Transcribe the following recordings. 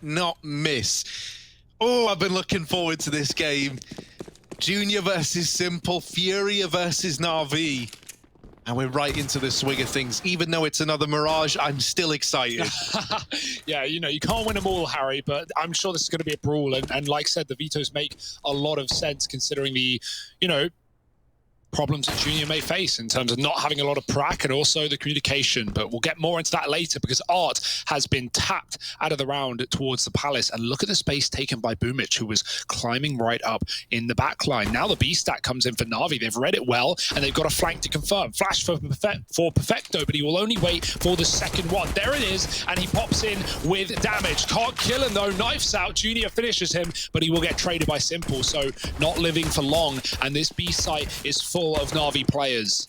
not miss. Oh, I've been looking forward to this game. Junior versus Simple, Furia versus NAVI. And we're right into the swing of things. Even though it's another Mirage, I'm still excited. Yeah, you know, you can't win them all, Harry, but I'm sure this is going to be a brawl. And like I said, the vetoes make a lot of sense considering the, you know, problems that Junior may face in terms of not having a lot of prac and also the communication. But we'll get more into that later because Art has been tapped out of the round towards the Palace. And look at the space taken by Boomich, who was climbing right up in the back line. Now the B stack comes in for Navi. They've read it well and they've got a flank to confirm. Flash for Perfecto, but he will only wait for the second one. There it is, and he pops in with damage. Can't kill him though, knifes out. Junior finishes him, but he will get traded by Simple, so not living for long. And this B site is full of Navi players.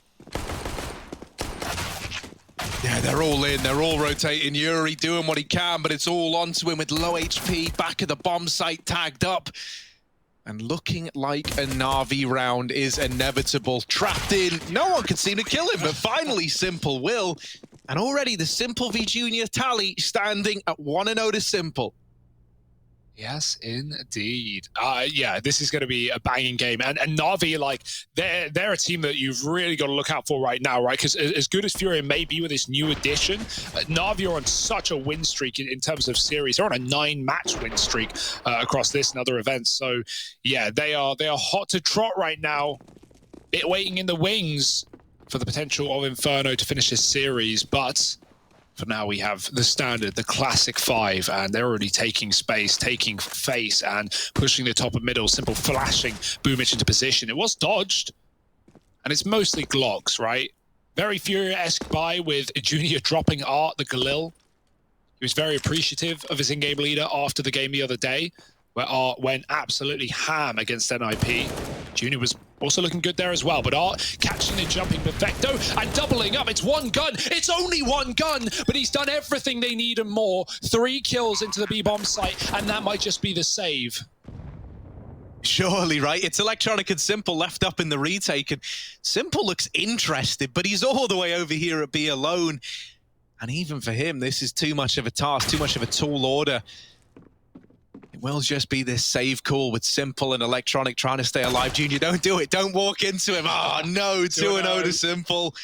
Yeah, they're all in. They're all rotating. Yuri doing what he can, but it's all onto him with low HP, back at the bomb site, tagged up. And looking like a Navi round is inevitable. Trapped in. No one can seem to kill him, but finally Simple will. And already the Simple v Junior tally standing at 1-0 to Simple. Yes, indeed. Yeah, this is going to be a banging game. And Navi, like, they're a team that you've really got to look out for right now, right? Because as good as Furia may be with this new addition, Navi are on such a win streak in terms of series. They're on a 9-match win streak across this and other events. So, yeah, they are hot to trot right now. Bit waiting in the wings for the potential of Inferno to finish this series, but for now, we have the standard, the classic 5, and they're already taking space, taking face, and pushing the top of middle. Simple flashing Boomich into position. It was dodged, and it's mostly Glocks, right? Very Furia-esque buy with Junior dropping Art, the Galil. He was very appreciative of his in-game leader after the game the other day, where Art went absolutely ham against NIP. Junior was also looking good there as well, but Art catching and jumping Perfecto and doubling up. It's one gun. It's only one gun, but he's done everything they need and more. 3 kills into the B-bomb site, and that might just be the save. Surely, right? It's Electronic and Simple left up in the retake, and Simple looks interested, but he's all the way over here at B alone. And even for him, this is too much of a task, too much of a tall order. It will just be this save call with Simple and Electronic trying to stay alive. Junior, don't do it. Don't walk into him. Oh, no. 2-0 to Simple.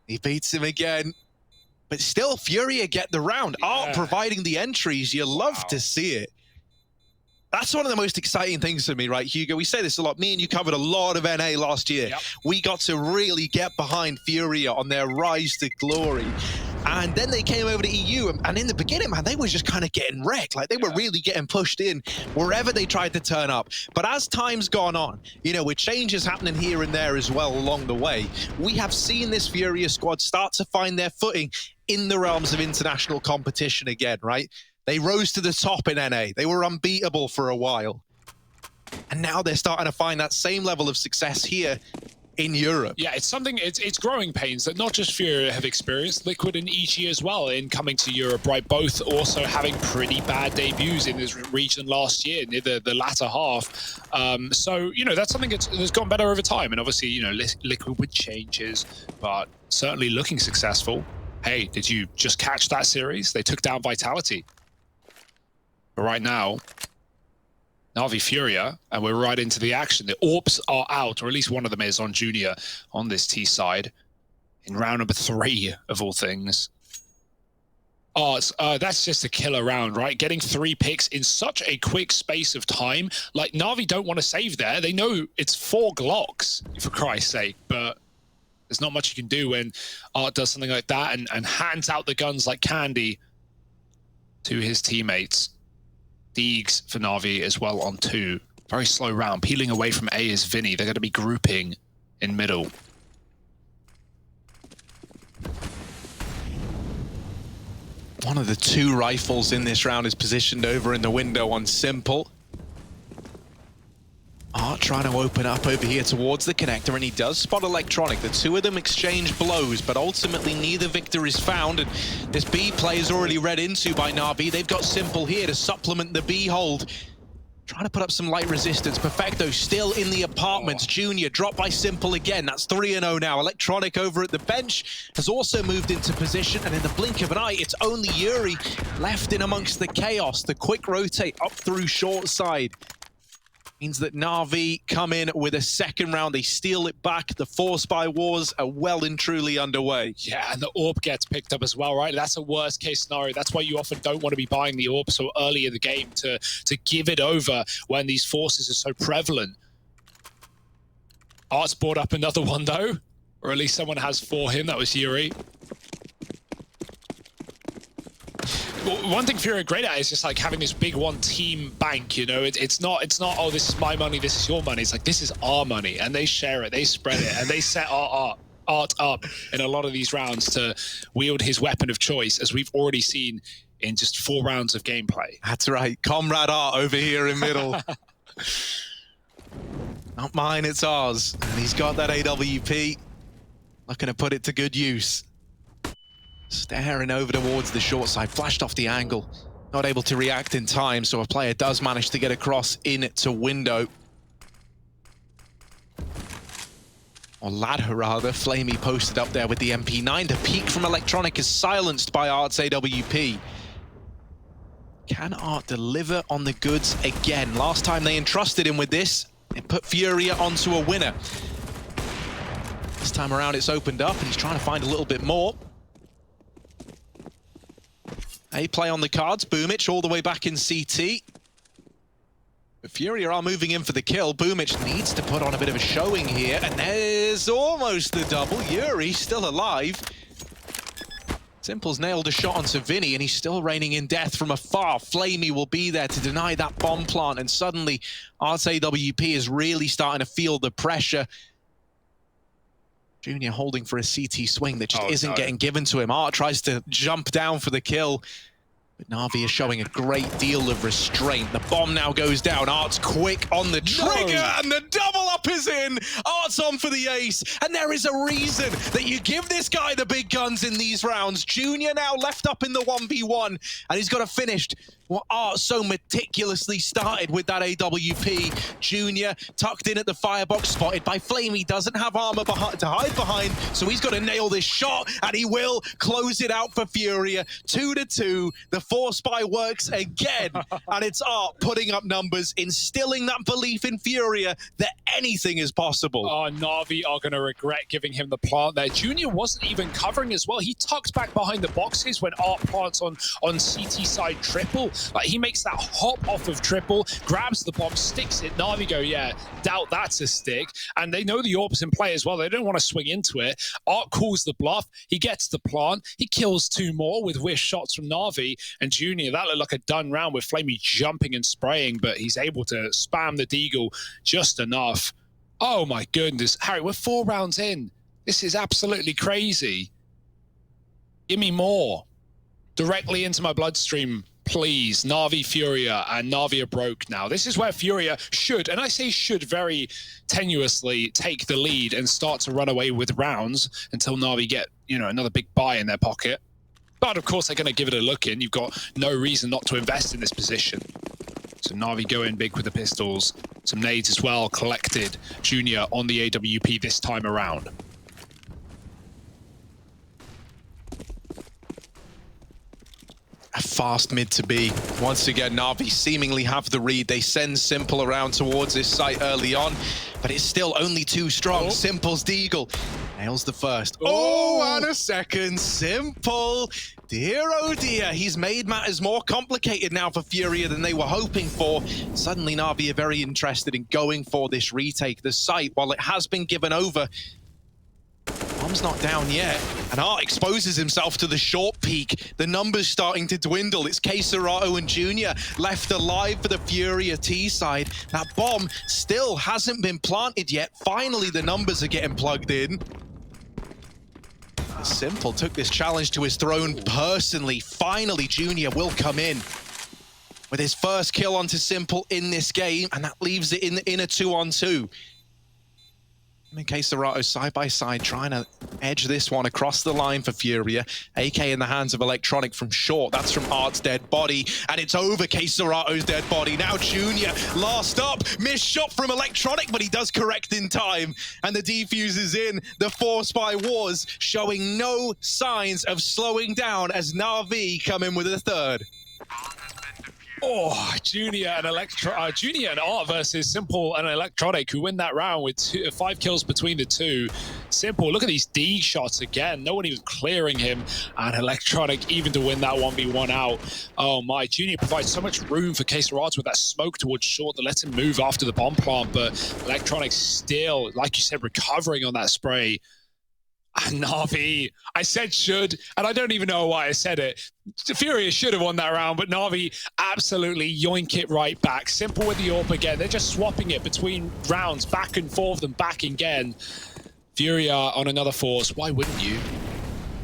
He beats him again. But still, Furia get the round. Yeah. Art providing the entries. You love to see it. That's one of the most exciting things for me, right, Hugo? We say this a lot. Me and you covered a lot of NA last year. Yep. We got to really get behind Furia on their rise to glory. And then they came over to EU, and in the beginning, man, they were just kind of getting wrecked. Like, they were really getting pushed in wherever they tried to turn up. But as time's gone on, you know, with changes happening here and there as well along the way, we have seen this Furia squad start to find their footing in the realms of international competition again, right? They rose to the top in NA. They were unbeatable for a while. And now they're starting to find that same level of success here in Europe. Yeah, it's something, it's growing pains that not just Furia have experienced, Liquid and EG as well in coming to Europe, right? Both also having pretty bad debuts in this region last year, near the latter half. So, you know, that's something that's gotten better over time. And obviously, you know, Liquid with changes, but certainly looking successful. Hey, did you just catch that series? They took down Vitality. But right now, Navi Furia, and we're right into the action. The AWPs are out, or at least one of them is on Junior on this T side in round number 3 of all things. Oh, that's just a killer round, right? Getting 3 picks in such a quick space of time. Like, Navi don't want to save there. They know it's 4 Glocks, for Christ's sake, but there's not much you can do when Art does something like that and hands out the guns like candy to his teammates. Deegs for Navi as well on 2. Very slow round. Peeling away from A is Vinny. They're going to be grouping in middle. One of the 2 rifles in this round is positioned over in the window on Simple. Art trying to open up over here towards the connector, and he does spot Electronic. The 2 of them exchange blows, but ultimately neither victor is found, and this B play is already read into by Navi. They've got Simple here to supplement the B hold. Trying to put up some light resistance. Perfecto still in the apartments. Junior dropped by Simple again. That's 3-0 now. Electronic over at the bench has also moved into position. And in the blink of an eye, it's only Yuri left in amongst the chaos. The quick rotate up through short side means that Na'Vi come in with a second round. They steal it back. The 4-spy wars are well and truly underway. Yeah, and the AWP gets picked up as well, right? That's a worst case scenario. That's why you often don't want to be buying the AWP so early in the game to give it over when these forces are so prevalent. Art's brought up another one though, or at least someone has for him. That was Yuri. One thing FURIA are great at is just like having this big one team bank, you know. It's not oh, this is my money, this is your money. It's like, this is our money, and they share it, they spread it, and they set Art up in a lot of these rounds to wield his weapon of choice, as we've already seen in just 4 rounds of gameplay. That's right, Comrade Art over here in middle. Not mine, it's ours. And he's got that AWP. Looking to put it to good use. Staring over towards the short side, flashed off the angle. Not able to react in time, so a player does manage to get across into window. Or Ladder rather, Flamey posted up there with the MP9. The peek from Electronic is silenced by Art's AWP. Can Art deliver on the goods again? Last time they entrusted him with this, it put FURIA onto a winner. This time around it's opened up and he's trying to find a little bit more. A play on the cards, Boomich all the way back in CT. But FURIA are moving in for the kill. Boomich needs to put on a bit of a showing here, and there's almost the double. Yuri still alive. Simple's nailed a shot onto Vinny, and he's still raining in death from afar. Flamey will be there to deny that bomb plant, and suddenly Art's AWP is really starting to feel the pressure. Junior holding for a CT swing that just isn't getting given to him. Art tries to jump down for the kill, but Na'Vi is showing a great deal of restraint. The bomb now goes down. Art's quick on the trigger, and the double up is in. Art's on for the ace, and there is a reason that you give this guy the big guns in these rounds. Junior now left up in the 1v1, and he's got to finish what Art so meticulously started with that AWP. Junior tucked in at the firebox, spotted by Flamey, doesn't have armor to hide behind, so he's got to nail this shot, and he will close it out for FURIA. 2-2, the 4-spy works again, and it's Art putting up numbers, instilling that belief in FURIA that anything is possible. Oh, Na'Vi are going to regret giving him the plant there. Junior wasn't even covering as well. He tucked back behind the boxes when Art plants on CT side triple. Like, he makes that hop off of triple, grabs the bomb, sticks it. Na'Vi go, yeah, doubt that's a stick. And they know the AWP's in play as well. They don't want to swing into it. Art calls the bluff. He gets the plant. He kills 2 more with wish shots from Na'Vi. And Junior, that looked like a done round with Flamey jumping and spraying, but he's able to spam the deagle just enough. Oh my goodness. Harry, we're 4 rounds in. This is absolutely crazy. Give me more. Directly into my bloodstream, please. Na'Vi, FURIA, and Na'Vi are broke now. This is where FURIA should, and I say should very tenuously, take the lead and start to run away with rounds until Na'Vi get, you know, another big buy in their pocket. But of course, they're going to give it a look in. You've got no reason not to invest in this position. So Na'Vi go in big with the pistols. Some nades as well collected. Junior on the AWP this time around. A fast mid to be. Once again, Na'Vi seemingly have the read. They send Simple around towards this site early on, but it's still only too strong. Simple's deagle nails the first. Oh, and a second. Simple. Dear, oh dear. He's made matters more complicated now for FURIA than they were hoping for. Suddenly, Na'Vi are very interested in going for this retake. The site, while it has been given over, bomb's not down yet, and Art exposes himself to the short peak. The numbers starting to dwindle. It's Queserato and Junior left alive for the FURIA T side. That bomb still hasn't been planted yet. Finally, the numbers are getting plugged in. Simple took this challenge to his throne personally. Finally, Junior will come in with his first kill onto Simple in this game, and that leaves it in a 2-on-2. In case Serato side by side trying to edge this one across the line for Furia. AK in the hands of Electronic from short. That's from Art's dead body. And it's over Case Serato's dead body. Now Junior last up. Missed shot from Electronic, but he does correct in time. And the defuse is in. The Force by Wars showing no signs of slowing down as NAVI come in with a third. Oh, Junior and Art versus Simple and Electronic, who win that round with 5 kills between the two. Simple, look at these D shots again. No one even clearing him. And Electronic even to win that 1v1 out. Oh my, Junior provides so much room for K-Serats with that smoke towards short to let him move after the bomb plant. But Electronic still, like you said, recovering on that spray. And NAVI, I said should, and I don't even know why I said it. FURIA should have won that round, but NAVI absolutely yoink it right back. Simple with the AWP again. They're just swapping it between rounds, back and forth and back again. FURIA on another Force. Why wouldn't you?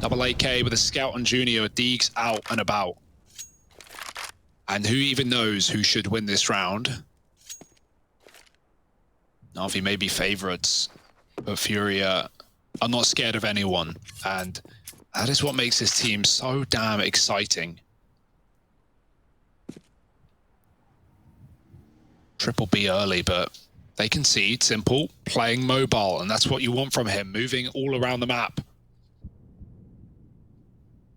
Double AK with a scout on Junior. Deegs out and about. And who even knows who should win this round? NAVI may be favorites, but FURIA are not scared of anyone, and that is what makes this team so damn exciting. Triple B early, but they concede. Simple, playing mobile, and that's what you want from him, moving all around the map.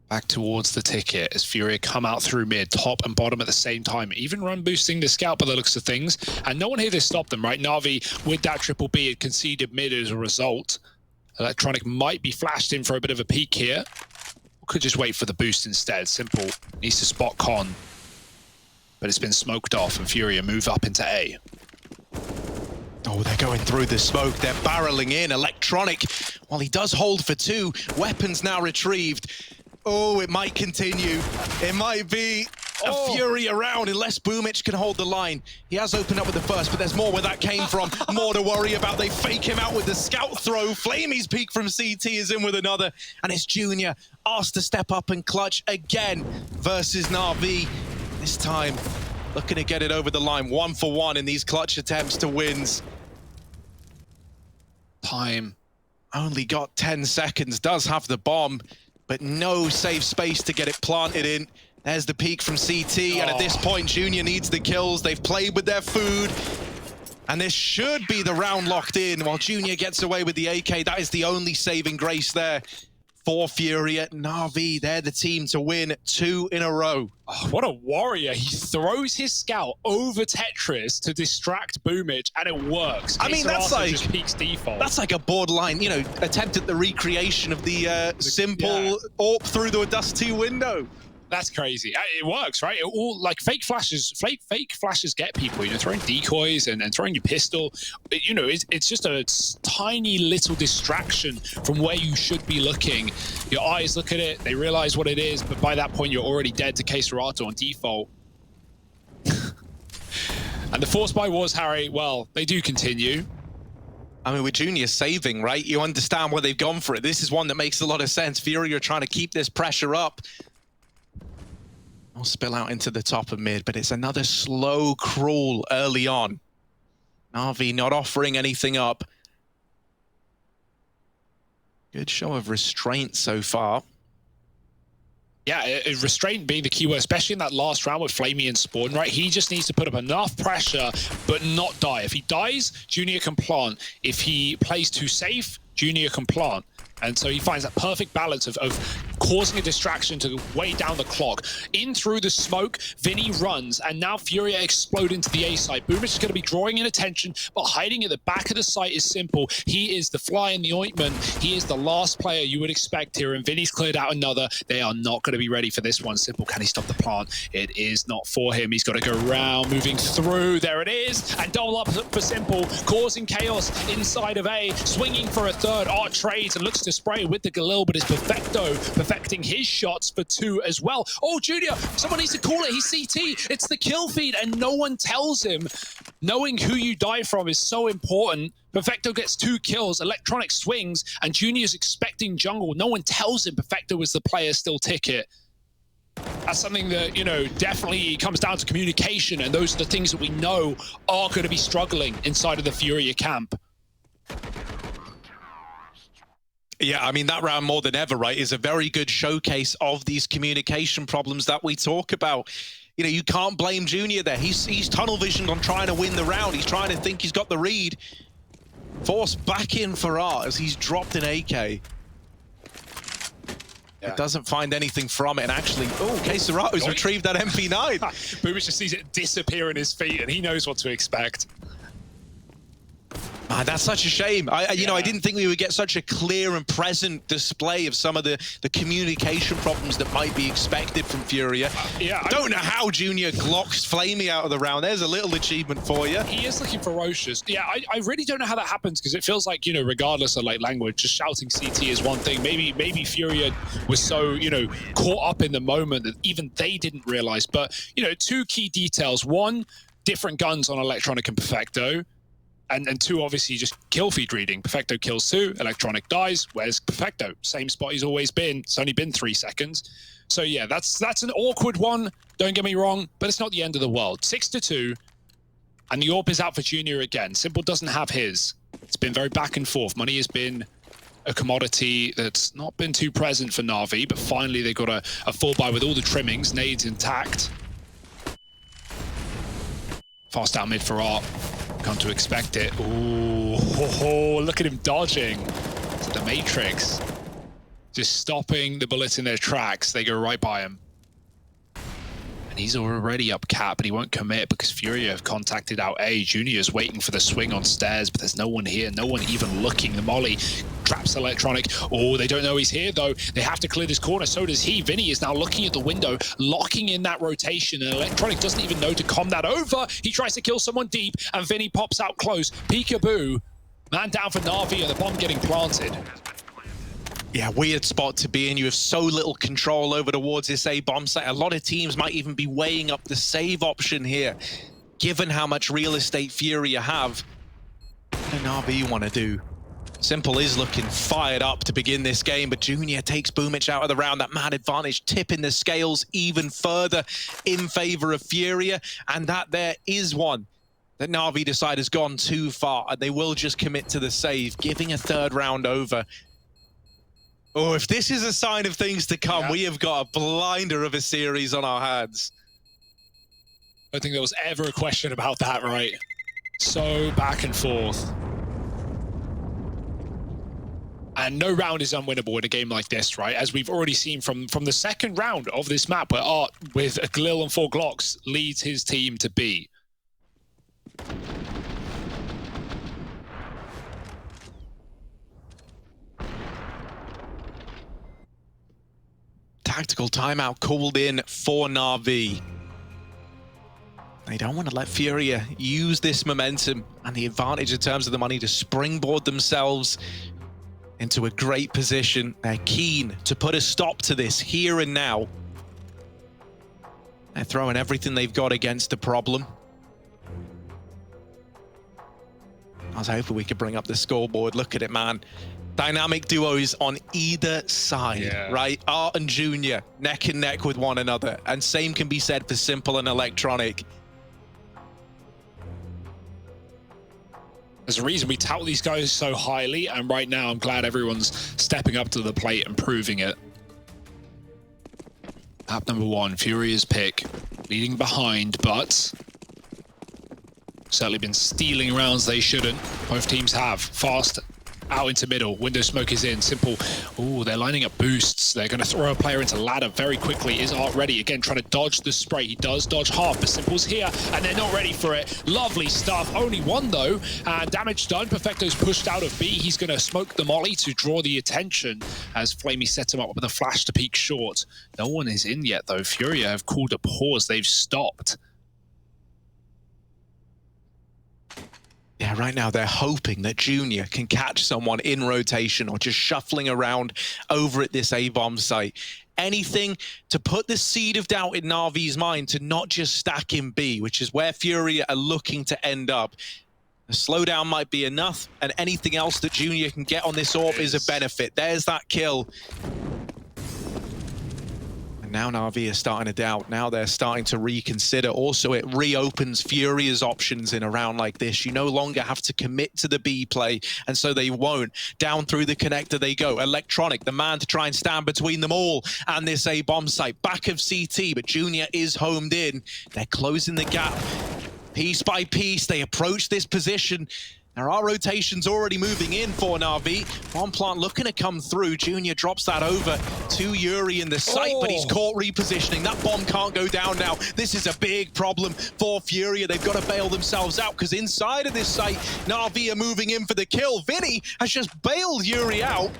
Back towards the ticket as FURIA come out through mid, top and bottom at the same time. Even run boosting the scout by the looks of things, and no one here to stop them, right? NAVI with that triple B had conceded mid as a result. Electronic might be flashed in for a bit of a peek here. Could just wait for the boost instead. Simple needs to spot Con. But it's been smoked off and FURIA move up into A. Oh, they're going through the smoke. They're barreling in. Electronic, while he does hold for 2, weapons now retrieved. Oh, it might continue. It might be a FURIA round unless Boomich can hold the line. He has opened up with the first, but there's more where that came from. More to worry about. They fake him out with the scout throw. Flamey's peek from CT is in with another. And it's Junior asked to step up and clutch again versus NAVI. This time, looking to get it over the line. 1 for 1 in these clutch attempts to wins. Time. Only got 10 seconds. Does have the bomb, but no safe space to get it planted in. There's the peak from CT, and at this point, Junior needs the kills. They've played with their food, and this should be the round locked in while Junior gets away with the AK. That is the only saving grace there for FURIA. NAVI, they're the team to win 2 in a row. Oh, what a warrior. He throws his scout over Tetris to distract Boomich, and it works. I mean, that's like, just peaks default. That's like a borderline, you know, attempt at the recreation of the simple AWP through the Dust 2 window. That's crazy. It works, right? It all like fake flashes get people, you know, throwing decoys and throwing your pistol. You know, it's just a tiny little distraction from where you should be looking. Your eyes look at it, they realize what it is, but by that point, you're already dead to K-Serato on default. And the Force by Wars, Harry, well, they do continue. I mean, with Junior saving, right? You understand where they've gone for it. This is one that makes a lot of sense. FURIA are trying to keep this pressure up. I'll spill out into the top of mid, but it's another slow crawl early on. NAVI not offering anything up. Good show of restraint so far. Yeah, restraint being the key word, especially in that last round with Flamey and Spawn, right? He just needs to put up enough pressure, but not die. If he dies, Junior can plant. If he plays too safe, Junior can plant. And so he finds that perfect balance of causing a distraction to weigh down the clock. In through the smoke, Vinny runs, and now FURIA explode into the A site. Boomich is going to be drawing in attention, but hiding at the back of the site is Simple. He is the fly in the ointment. He is the last player you would expect here, and Vinny's cleared out another. They are not going to be ready for this one. Simple, can he stop the plant? It is not for him. He's got to go around, moving through. There it is, and double up for Simple, causing chaos inside of A, swinging for a third. Art trades and looks to spray with the Galil, but it's Perfecto perfecting his shots for 2 as well. Oh, Junior, someone needs to call it. He's CT. It's the kill feed, and no one tells him. Knowing who you die from is so important. Perfecto gets 2 kills, Electronic swings, and Junior's expecting jungle. No one tells him Perfecto is the player still ticket. That's something that, you know, definitely comes down to communication, and those are the things that we know are going to be struggling inside of the FURIA camp. Yeah, I mean, that round more than ever, right, is a very good showcase of these communication problems that we talk about. You know, you can't blame Junior there. He's tunnel visioned on trying to win the round. He's trying to think he's got the read. Forced back in for Art as he's dropped an AK. Yeah. It doesn't find anything from it, and actually, oh, Keserato's retrieved that MP9. Boomish just sees it disappear in his feet, and he knows what to expect. Man, that's such a shame. You know, I didn't think we would get such a clear and present display of some of the communication problems that might be expected from FURIA. I don't know how Junior glocks Flamey out of the round. There's a little achievement for you. He is looking ferocious. Yeah, I really don't know how that happens, because it feels like, you know, regardless of like language, just shouting CT is one thing. Maybe FURIA was so, you know, caught up in the moment that even they didn't realize. But, you know, two key details. One, different guns on Electronic and Perfecto. And two, obviously, just kill feed reading. Perfecto kills 2, Electronic dies. Where's Perfecto? Same spot he's always been. It's only been 3 seconds. So yeah, that's an awkward one. Don't get me wrong, but it's not the end of the world. 6-2, and the AWP is out for Junior again. Simple doesn't have his. It's been very back and forth. Money has been a commodity that's not been too present for NAVI, but finally they got a full buy with all the trimmings, nades intact. Fast out mid for Art. Come to expect it. Ooh, look at him dodging to the Matrix. Just stopping the bullets in their tracks. They go right by him. And he's already up cap, but he won't commit because FURIA have contacted out A. Junior's waiting for the swing on stairs, but there's no one here. No one even looking. The molly traps Electronic. Oh, they don't know he's here, though. They have to clear this corner. So does he. Vinny is now looking at the window, locking in that rotation, and Electronic doesn't even know to calm that over. He tries to kill someone deep, and Vinny pops out close. Peekaboo. Man down for Navi, and the bomb getting planted. Yeah, weird spot to be in. You have so little control over towards this A bomb site. A lot of teams might even be weighing up the save option here, given how much real estate FURIA have. What do NAVI want to do? Simple is looking fired up to begin this game, but Junior takes Boomich out of the round. That man advantage tipping the scales even further in favor of FURIA, and that there is one that NAVI decide has gone too far, and they will just commit to the save, giving a third round over. Oh, if this is a sign of things to come, we have got a blinder of a series on our hands. I don't think there was ever a question about that, right? So back and forth. And no round is unwinnable in a game like this, right? As we've already seen from the second round of this map, where Art, with a Glil and 4 Glocks, leads his team to B. Tactical timeout called in for NAVI. They don't want to let FURIA use this momentum and the advantage in terms of the money to springboard themselves into a great position. They're keen to put a stop to this here and now. They're throwing everything they've got against the problem. I was hoping we could bring up the scoreboard. Look at it, man. Dynamic duos on either side, right? Art and Junior, neck and neck with one another. And same can be said for Simple and Electronic. There's a reason we tout these guys so highly, and right now I'm glad everyone's stepping up to the plate and proving it. Map number 1, FURIA's pick, leading behind, but certainly been stealing rounds they shouldn't. Both teams have. Fast out into middle. Window smoke is in. Simple. Oh, they're lining up boosts. They're going to throw a player into ladder very quickly. Is Art ready? Again, trying to dodge the spray. He does dodge half, but Simple's here, and they're not ready for it. Lovely stuff. Only one, though. And damage done. Perfecto's pushed out of B. He's going to smoke the molly to draw the attention as Flamey sets him up with a flash to peek short. No one is in yet, though. FURIA have called a pause. They've stopped. Yeah, right now they're hoping that Junior can catch someone in rotation or just shuffling around over at this A-bomb site. Anything to put the seed of doubt in Navi's mind to not just stack in B, which is where FURIA are looking to end up. A slowdown might be enough, and anything else that Junior can get on this AWP is a benefit. There's that kill. And now Na'Vi are starting to doubt. Now they're starting to reconsider. Also, it reopens Furia's options in a round like this. You no longer have to commit to the B play, and so they won't. Down through the connector they go. Electronic, the man to try and stand between them all and this A bomb site. Back of CT, but Junior is homed in. They're closing the gap. Piece by piece, they approach this position. There are rotations already moving in for Na'Vi. Bomb plant looking to come through. Junior drops that over to Yuri in the site, but he's caught repositioning. That bomb can't go down now. This is a big problem for Furia. They've got to bail themselves out, because inside of this site, Na'Vi are moving in for the kill. Vinny has just bailed Yuri out,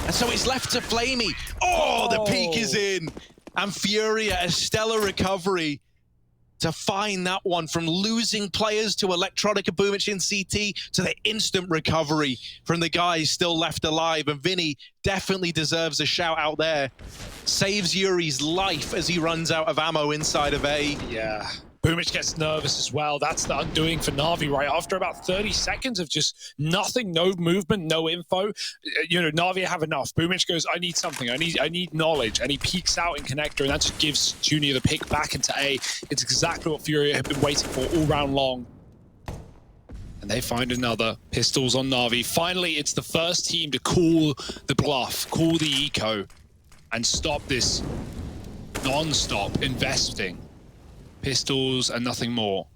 and so it's left to Flamey. Oh, the peak is in. And Furia, a stellar recovery to find that one, from losing players to Electronic and Boomich in CT to the instant recovery from the guys still left alive. And Vinny definitely deserves a shout out there. Saves Yuri's life as he runs out of ammo inside of A. Yeah. Boomich gets nervous as well. That's the undoing for Na'Vi, right? After about 30 seconds of just nothing, no movement, no info, you know, Na'Vi have enough. Boomich goes, I need something. I need knowledge. And he peeks out in connector, and that just gives Junior the pick back into A. It's exactly what Furia have been waiting for all round long. And they find another. Pistols on Na'Vi. Finally, it's the first team to call the bluff, call the eco, and stop this non-stop investing. Pistols and nothing more.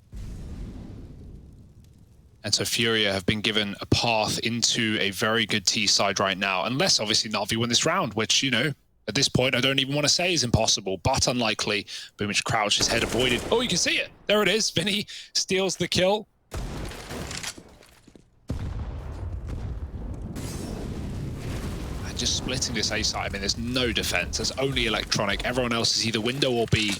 And so Furia have been given a path into a very good T side right now, unless obviously Na'Vi win this round, which, you know, at this point I don't even want to say is impossible, but unlikely. Boomich crouch, his head avoided. Oh, you can see it. There it is. Vinny steals the kill. And just splitting this A side, I mean, there's no defense. There's only Electronic. Everyone else is either window or B.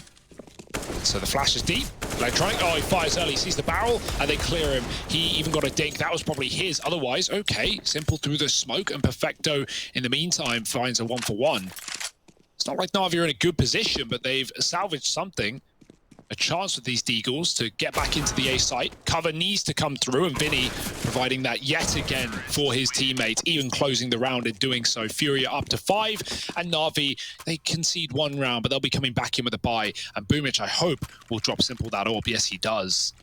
So the flash is deep. Electronic, oh, he fires early, sees the barrel, and they clear him. He even got a dink. That was probably his. Otherwise, okay, Simple through the smoke, and Perfecto, in the meantime, finds a 1-for-1. It's not like Na'Vi are in a good position, but they've salvaged something. A chance with these Deagles to get back into the A site. Cover needs to come through, and Vinny providing that yet again for his teammates, even closing the round in doing so. Furia up to 5, and Na'Vi, they concede one round, but they'll be coming back in with a bye. And Boomich, I hope, will drop Simple that orb. Yes, he does.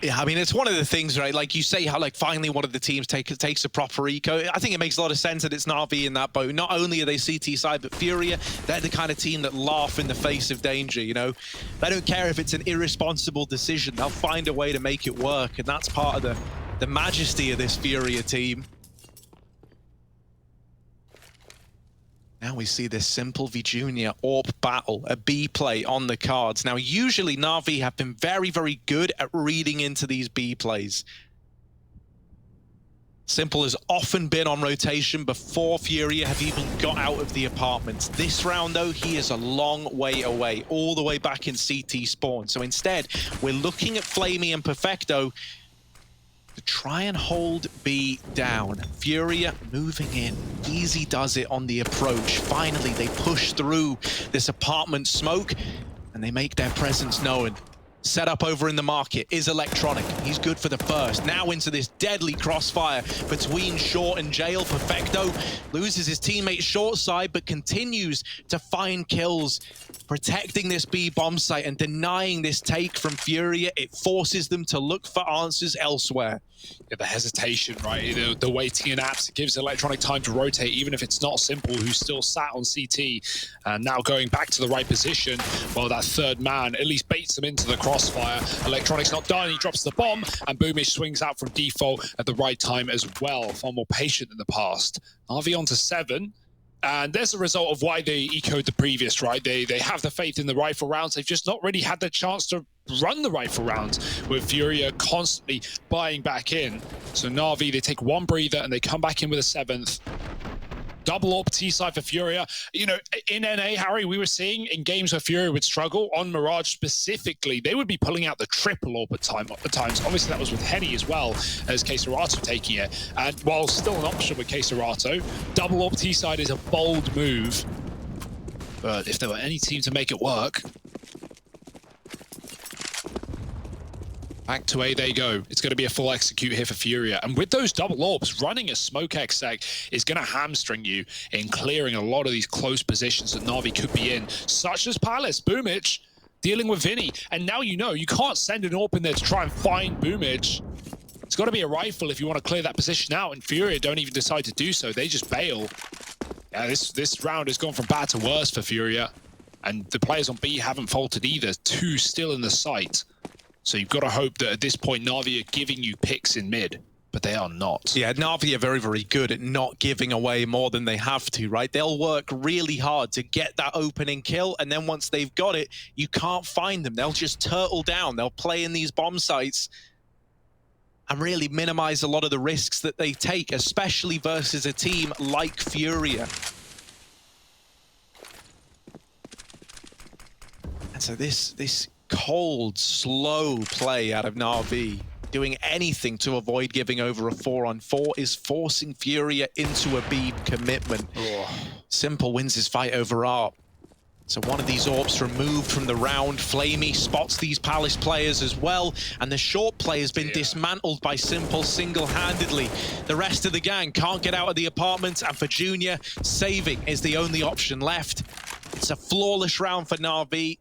Yeah, I mean, it's one of the things, right? Like you say, how like finally one of the teams takes a proper eco. I think it makes a lot of sense that it's Na'Vi in that boat. Not only are they CT side, but Furia, they're the kind of team that laugh in the face of danger, you know? They don't care if it's an irresponsible decision. They'll find a way to make it work, and that's part of the majesty of this Furia team. Now we see this Simple v Junior AWP battle, a B play on the cards. Now, usually Na'Vi have been very, very good at reading into these B plays. Simple has often been on rotation before Furia have even got out of the apartments. This round, though, he is a long way away, all the way back in CT spawn. So instead, we're looking at Flamey and Perfecto to try and hold B down. Furia moving in. Easy does it on the approach. Finally, they push through this apartment smoke, and they make their presence known. Set up over in the market is Electronic. He's good for the first. Now into this deadly crossfire between Short and Jail. Perfecto loses his teammate short side, but continues to find kills, protecting this B bomb site and denying this take from Furia. It forces them to look for answers elsewhere. Yeah, the hesitation, right? The waiting in apps, it gives Electronic time to rotate, even if it's not Simple, who's still sat on CT, and now going back to the right position. Well, that third man at least baits him into the crossfire. Electronic's not done, he drops the bomb, and Boomish swings out from default at the right time as well. Far more patient than the past. RV on to 7. And there's a result of why they ecoed the previous, right? They have the faith in the rifle rounds. They've just not really had the chance to run the rifle rounds, with Furia constantly buying back in. So Na'Vi, they take one breather and they come back in with a 7th. Double up T-side for Furia. You know, in NA, Harry, we were seeing in games where Furia would struggle, on Mirage specifically, they would be pulling out the triple orb at times. Obviously, that was with Henny as well, as K-Serato taking it. And while still an option with K-Serato, double orb T-side is a bold move. But if there were any team to make it work, Back to A they go. It's going to be a full execute here for FURIA. And with those double orbs, running a smoke exec is going to hamstring you in clearing a lot of these close positions that Na'Vi could be in, such as Palace. Boomich dealing with Vinny. And now you know you can't send an AWP in there to try and find Boomich. It's got to be a rifle if you want to clear that position out, and FURIA don't even decide to do so. They just bail. Yeah, this round has gone from bad to worse for FURIA. And the players on B haven't faltered either. 2 still in the sight. So you've got to hope that at this point, Na'Vi are giving you picks in mid, but they are not. Yeah, Na'Vi are very, very good at not giving away more than they have to, right? They'll work really hard to get that opening kill, and then once they've got it, you can't find them. They'll just turtle down. They'll play in these bomb sites and really minimize a lot of the risks that they take, especially versus a team like FURIA. And so this cold, slow play out of Na'Vi, doing anything to avoid giving over a 4-on-4, is forcing FURIA into a B commitment. Simple wins his fight over ARP. So one of these AWPs removed from the round. Flamey spots these Palace players as well, and the short play has been dismantled by Simple single-handedly. The rest of the gang can't get out of the apartment, and for Junior, saving is the only option left. It's a flawless round for Na'Vi.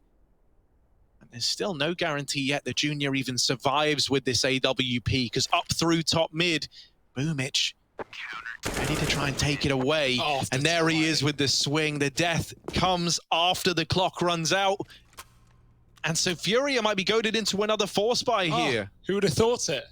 There's still no guarantee yet that Junior even survives with this AWP, because up through top mid, Boomich ready to try and take it away. And there he is with the swing. The death comes after the clock runs out. And so FURIA might be goaded into another force buy here. Who would have thought it?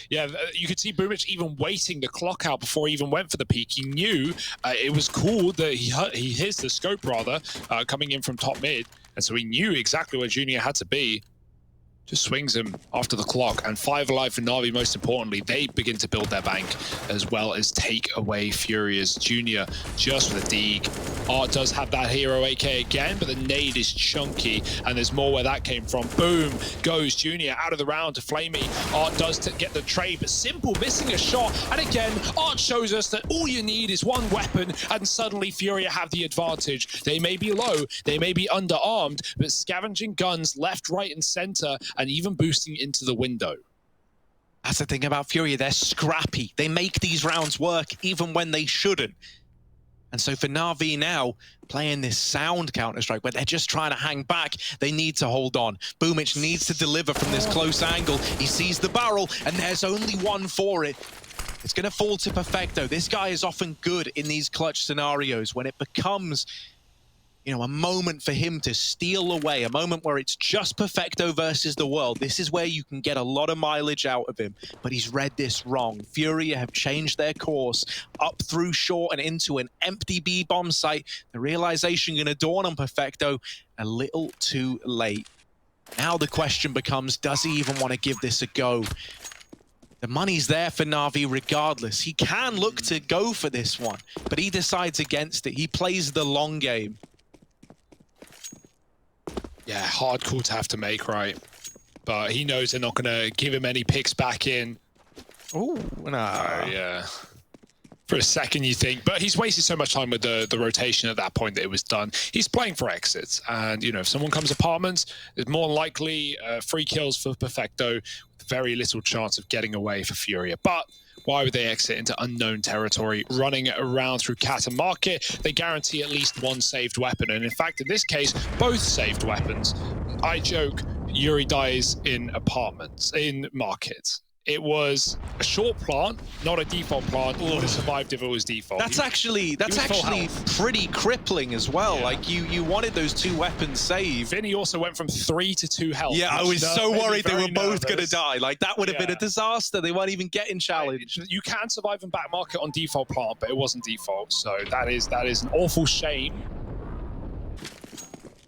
Yeah, you could see Boomich even waiting the clock out before he even went for the peak. He knew it was cool that he hits the scope rather, coming in from top mid. And so he knew exactly where Junior had to be. Just swings him after the clock. And 5 alive for Na'Vi, most importantly. They begin to build their bank as well as take away FURIA's Junior just with a dig. Art does have that hero AK again, but the nade is chunky. And there's more where that came from. Boom goes Junior out of the round to Flamey. Art does get the trade, but Simple missing a shot. And again, Art shows us that all you need is one weapon, and suddenly FURIA have the advantage. They may be low, they may be underarmed, but scavenging guns left, right, and center, and even boosting into the window. That's the thing about FURIA, they're scrappy. They make these rounds work even when they shouldn't. And so for Na'Vi now, playing this sound Counter-Strike where they're just trying to hang back, they need to hold on. Boomich needs to deliver from this close angle. He sees the barrel, and there's only one for it. It's going to fall to Perfecto. This guy is often good in these clutch scenarios when it becomes, you know, a moment for him to steal away, a moment where it's just Perfecto versus the world. This is where you can get a lot of mileage out of him, but he's read this wrong. FURIA have changed their course up through short and into an empty B bomb site. The realization going to dawn on Perfecto a little too late. Now the question becomes, does he even want to give this a go? The money's there for Na'Vi regardless. He can look to go for this one, but he decides against it. He plays the long game. Yeah, hard call to have to make, right? But he knows they're not going to give him any picks back in. Oh, no. Yeah. For a second, you think. But he's wasted so much time with the rotation at that point that it was done. He's playing for exits. And, you know, if someone comes apartments, there's more likely free kills for Perfecto, with very little chance of getting away for FURIA. But why would they exit into unknown territory, running around through Cat and Market? They guarantee at least one saved weapon. And in fact, in this case, both saved weapons. I joke, Yuri dies in apartments, in markets. It was a short plant, not a default plant. He would have survived if it was default. That's actually pretty crippling as well. Yeah. Like you wanted those 2 weapons saved. Vinny also went from 3 to 2 health. Yeah, I was so worried they were both going to die. Like that would have been a disaster. They weren't even getting challenged. You can survive in back market on default plant, but it wasn't default. So that is an awful shame.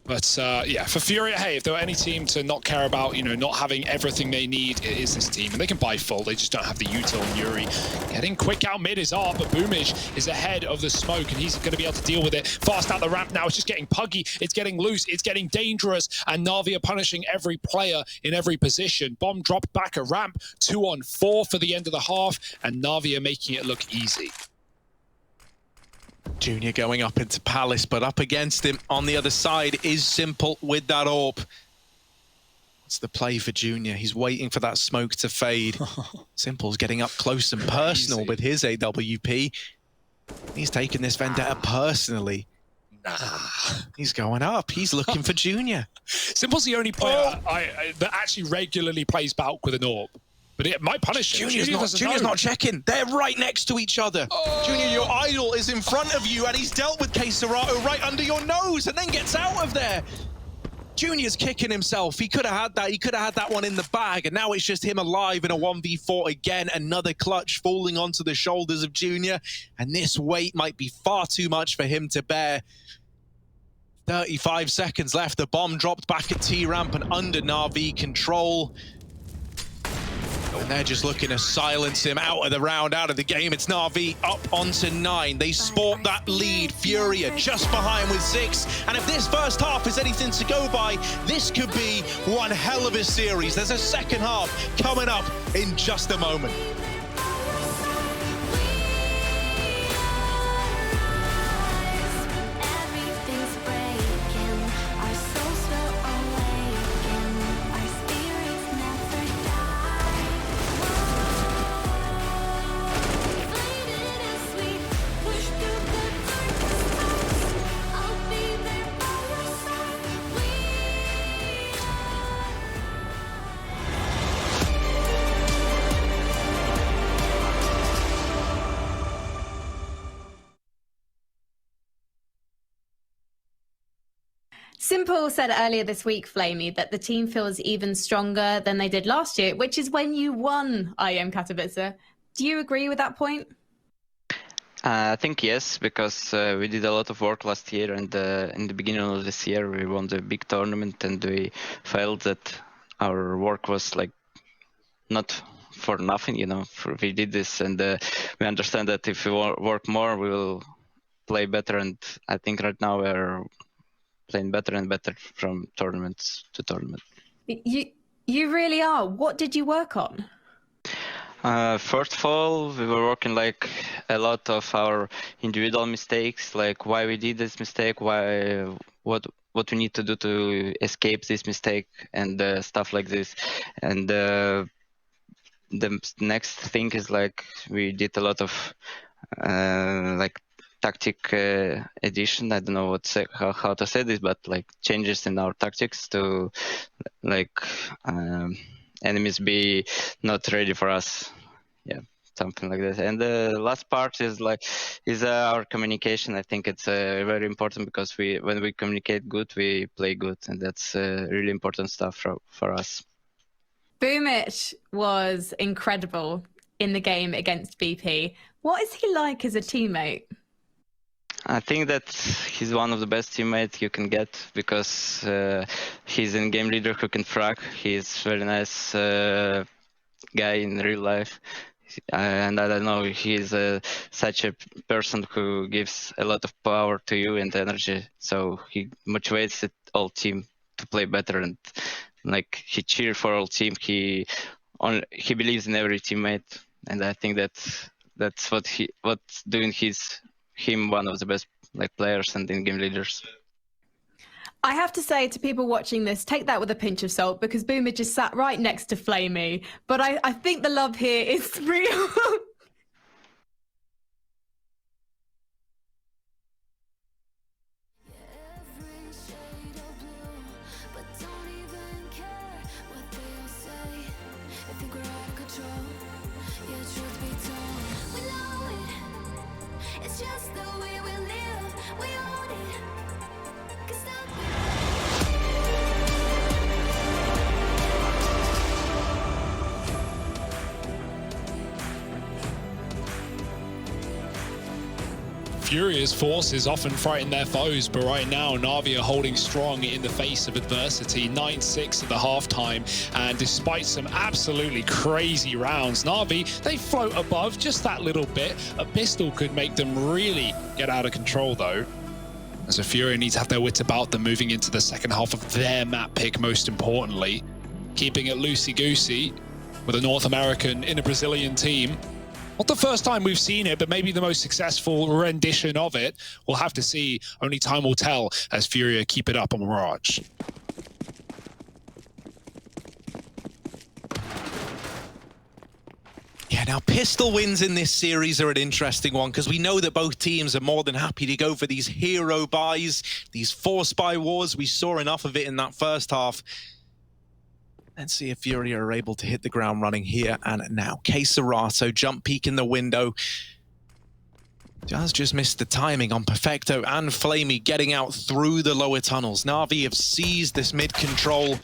But yeah, for FURIA, hey, if there were any team to not care about, you know, not having everything they need, it is this team. And they can buy full, they just don't have the util on Yuri. Getting quick out mid is Art, but Boomich is ahead of the smoke, and he's going to be able to deal with it. Fast out the ramp now, it's just getting puggy, it's getting loose, it's getting dangerous, and Na'Vi are punishing every player in every position. Bomb dropped back a ramp, 2-on-4 for the end of the half, and Na'Vi are making it look easy. Junior going up into Palace, but up against him on the other side is Simple with that AWP. It's the play for Junior. He's waiting for that smoke to fade. Simple's getting up close and personal with his AWP. He's taking this vendetta personally. Nah. He's going up. He's looking for Junior. Simple's the only player that actually regularly plays Balk with an AWP. But it might punish him. Junior's not checking. They're right next to each other. Junior, your idol is in front of you, and he's dealt with Keserato right under your nose and then gets out of there. Junior's kicking himself. He could have had that. He could have had that one in the bag, and now it's just him alive in a 1v4 again. Another clutch falling onto the shoulders of Junior, and this weight might be far too much for him to bear. 35 seconds left. The bomb dropped back at T-Ramp and under NAVI control. And they're just looking to silence him out of the round, out of the game. It's NAVI up onto 9. They sport that lead. FURIA just behind with 6. And if this first half is anything to go by, this could be one hell of a series. There's a second half coming up in just a moment. Simple said earlier this week, Flamey, that the team feels even stronger than they did last year, which is when you won IEM Katowice. Do you agree with that point? I think yes, because we did a lot of work last year, and in the beginning of this year we won the big tournament, and we felt that our work was like not for nothing, you know. We did this, and we understand that if we work more, we will play better. And I think right now we're playing better and better from tournaments to tournament. You really are. What did you work on? First of all, we were working like a lot of our individual mistakes, like why we did this mistake, what we need to do to escape this mistake, and stuff like this. And the next thing is like we did a lot of like tactic addition. I don't know how to say this, but like changes in our tactics to like enemies be not ready for us. Yeah, something like that. And the last part is our communication. I think it's very important, because when we communicate good, we play good, and that's really important stuff for us. Boomich was incredible in the game against BP. What is he like as a teammate? I think that he's one of the best teammates you can get, because he's a game leader who can frag. He's a very nice guy in real life. And I don't know, he's such a person who gives a lot of power to you and energy. So he motivates the whole team to play better, and like he cheers for all team. He believes in every teammate, and I think that's what's doing him one of the best like players and in-game leaders. I have to say to people watching this, take that with a pinch of salt, because Boomer just sat right next to Flamey. But I think the love here is real. Furia's forces often frighten their foes, but right now NAVI are holding strong in the face of adversity. 9-6 at the halftime, and despite some absolutely crazy rounds, NAVI, they float above just that little bit. A pistol could make them really get out of control though, as a FURIA need to have their wits about them moving into the second half of their map pick, most importantly. Keeping it loosey-goosey with a North American in a Brazilian team. Not the first time we've seen it, but maybe the most successful rendition of it. We'll have to see. Only time will tell as FURIA keep it up on Mirage. Now, pistol wins in this series are an interesting one because we know that both teams are more than happy to go for these hero buys, these force buy wars. We saw enough of it in that first half. Let's see if FURIA are able to hit the ground running here and now. Queserato, jump peek in the window. Just missed the timing on Perfecto and Flamey getting out through the lower tunnels. Navi have seized this mid control.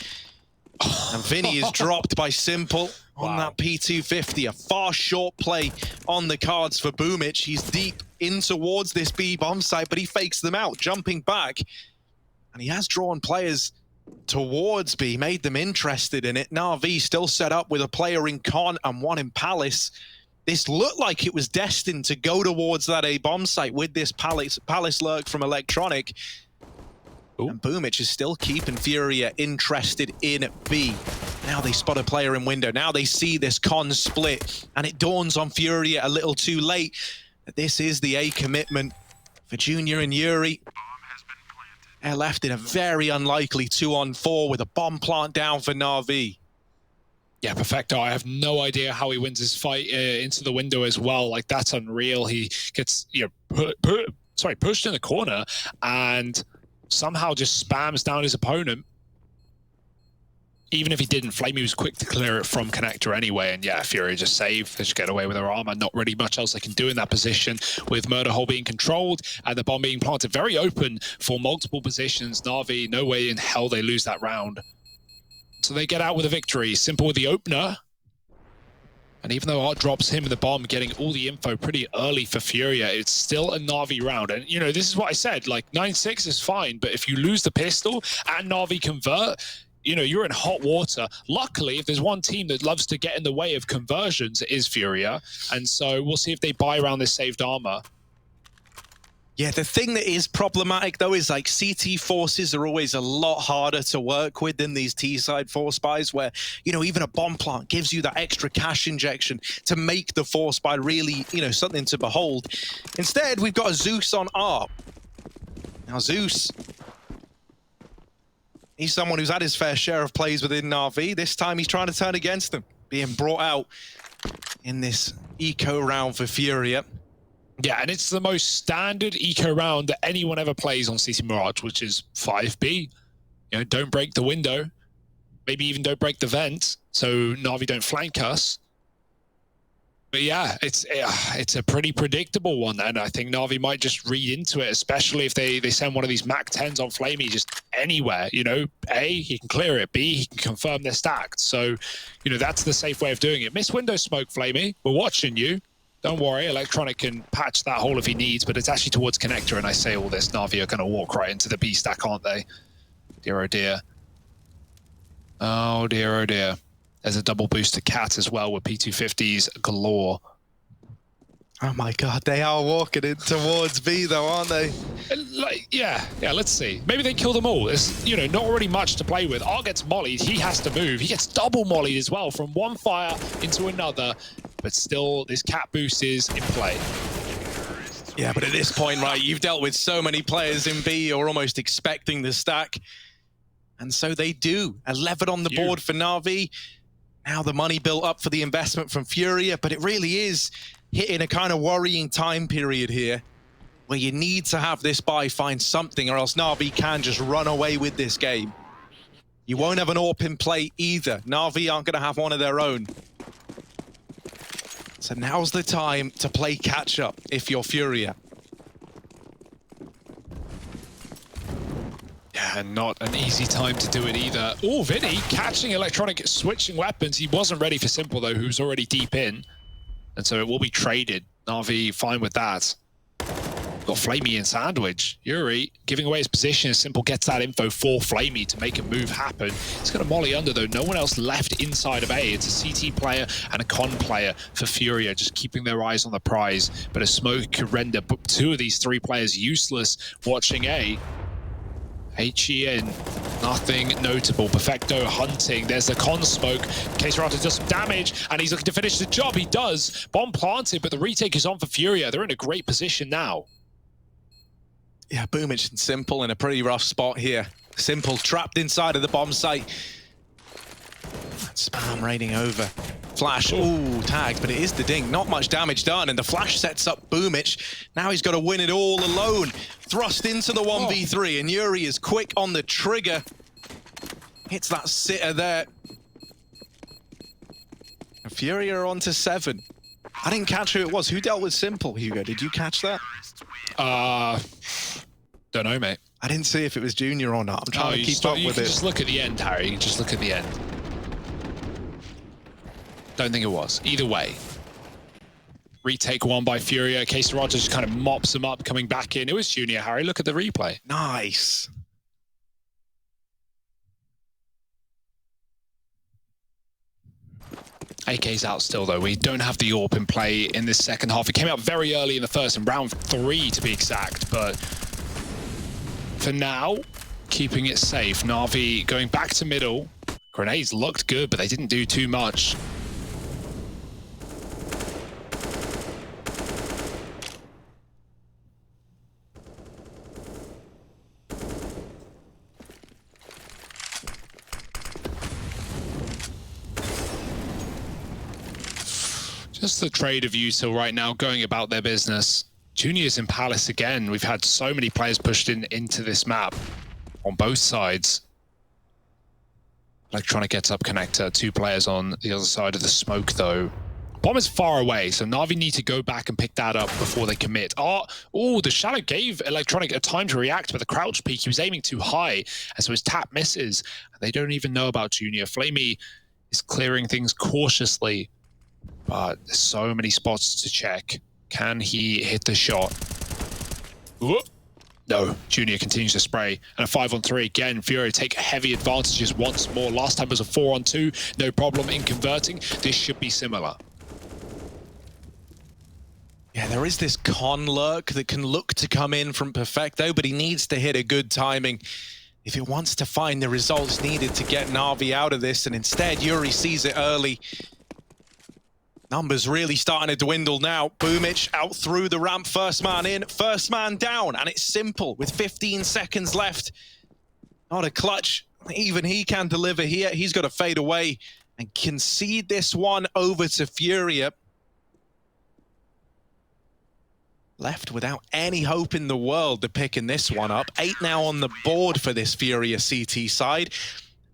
And Vinny is dropped by Simple on that P250. A far short play on the cards for Boomic. He's deep in towards this B bomb site, but he fakes them out, jumping back. And he has drawn players towards B, made them interested in it. Navi still set up with a player in Con and one in Palace. This looked like it was destined to go towards that A bomb site with this Palace lurk from Electronic. Ooh. And Boomic is still keeping FURIA interested in B. Now they spot a player in window. Now they see this Con split. And it dawns on FURIA a little too late that this is the A commitment for Junior and Yuri. They're left in a very unlikely 2-on-4 with a bomb plant down for Na'Vi. Yeah, Perfecto, I have no idea how he wins his fight into the window as well. Like, that's unreal. He gets, pushed in the corner and somehow just spams down his opponent. Even if he didn't, Flamey was quick to clear it from connector anyway. And yeah, FURIA just saved. They just get away with their armor. Not really much else they can do in that position with Murder Hole being controlled and the bomb being planted very open for multiple positions. Na'Vi, no way in hell they lose that round. So they get out with a victory. Simple with the opener. And even though Art drops him and the bomb, getting all the info pretty early for FURIA, it's still a Na'Vi round. And, you know, this is what I said, like, 9-6 is fine, but if you lose the pistol and Na'Vi convert, you know, you're in hot water. Luckily, if there's one team that loves to get in the way of conversions, it is FURIA. And so we'll see if they buy around this saved armor. Yeah, the thing that is problematic, though, is like CT forces are always a lot harder to work with than these T-side force buys where, you know, even a bomb plant gives you that extra cash injection to make the force buy really, you know, something to behold. Instead, we've got a Zeus on ARP. Now, Zeus, he's someone who's had his fair share of plays within Na'Vi. This time, he's trying to turn against them, being brought out in this eco round for FURIA. Yeah, and it's the most standard eco round that anyone ever plays on CT Mirage, which is 5B. You know, don't break the window. Maybe even don't break the vent, so Na'Vi don't flank us. But yeah, it's a pretty predictable one, and I think Na'Vi might just read into it, especially if they send one of these Mac 10s on Flamey just anywhere. You know, A, he can clear it. B, he can confirm they're stacked. So, you know, that's the safe way of doing it. Miss window smoke, Flamey. We're watching you. Don't worry, Electronic can patch that hole if he needs, but it's actually towards connector, and I say all this, Na'Vi are going to walk right into the B stack, aren't they? Dear, oh dear. Oh dear, oh dear. There's a double boost to Cat as well with P250s galore. Oh my god, they are walking in towards B though, aren't they? Like, yeah, let's see. Maybe they kill them all. There's, you know, not really much to play with. Art gets mollied, he has to move. He gets double mollied as well from one fire into another. But still, this Cat boost is in play. Yeah, but at this point, right, you've dealt with so many players in B, you're almost expecting the stack. And so they do. 11 on the board for Na'Vi. Now the money built up for the investment from FURIA, but it really is hitting a kind of worrying time period here where you need to have this buy find something or else Na'Vi can just run away with this game. You won't have an AWP in play either. Na'Vi aren't going to have one of their own. So now's the time to play catch up if you're FURIA. Yeah, not an easy time to do it either. Oh, Vinny catching Electronic, switching weapons. He wasn't ready for Simple though, who's already deep in. And so it will be traded. Na'Vi fine with that. Got Flamey and Sandwich. Yuri giving away his position as Simple gets that info for Flamey to make a move happen. He's got a molly under though. No one else left inside of A. It's a CT player and a Con player for FURIA, just keeping their eyes on the prize. But a smoke could render two of these three players useless watching A. HEN, nothing notable. Perfecto hunting. There's the Con smoke. Queserato does some damage, and he's looking to finish the job. He does. Bomb planted, but the retake is on for FURIA. They're in a great position now. Yeah, Boomic and Simple in a pretty rough spot here. Simple trapped inside of the bomb site. Spam raining over Flash, ooh, tagged, but it is the dink. Not much damage done, and the flash sets up Boomich. Now he's got to win it all alone. Thrust into the 1v3, and Yuri is quick on the trigger. Hits that sitter there. And Furia are on to 7. I didn't catch who it was. Who dealt with Simple, Hugo? Did you catch that? Don't know, mate. I didn't see if it was Junior or not. I'm trying to keep up with it. Just look at the end, Harry. You can just look at the end. Don't think it was. Either way. Retake one by Furia. Katowice just kind of mops him up, coming back in. It was Junior, Harry. Look at the replay. Nice. AK's out still, though. We don't have the AWP in play in this second half. It came out very early in the first, in round 3 to be exact. But for now, keeping it safe. Na'Vi going back to middle. Grenades looked good, but they didn't do too much. Just the trade of Util right now going about their business. Junior's in Palace again. We've had so many players pushed into this map on both sides. Electronic gets up connector. 2 players on the other side of the smoke, though. Bomb is far away, so Na'Vi need to go back and pick that up before they commit. Oh, the Shadow gave Electronic a time to react, but the crouch peak, he was aiming too high, and so his tap misses. They don't even know about Junior. Flamey is clearing things cautiously, but there's so many spots to check. Can he hit the shot? Ooh. No, Junior continues to spray. And a 5-on-3 again. Furia take heavy advantages once more. Last time was a 4-on-2. No problem in converting. This should be similar. Yeah, there is this con lurk that can look to come in from Perfecto, but he needs to hit a good timing if it wants to find the results needed to get Na'Vi out of this. And instead, Yuri sees it early. Numbers really starting to dwindle now. Boomich out through the ramp, first man in, first man down, and it's simple with 15 seconds left. Not a clutch, even he can deliver here. He's got to fade away and concede this one over to Furia. Left without any hope in the world to picking this one up. 8 now on the board for this Furia CT side.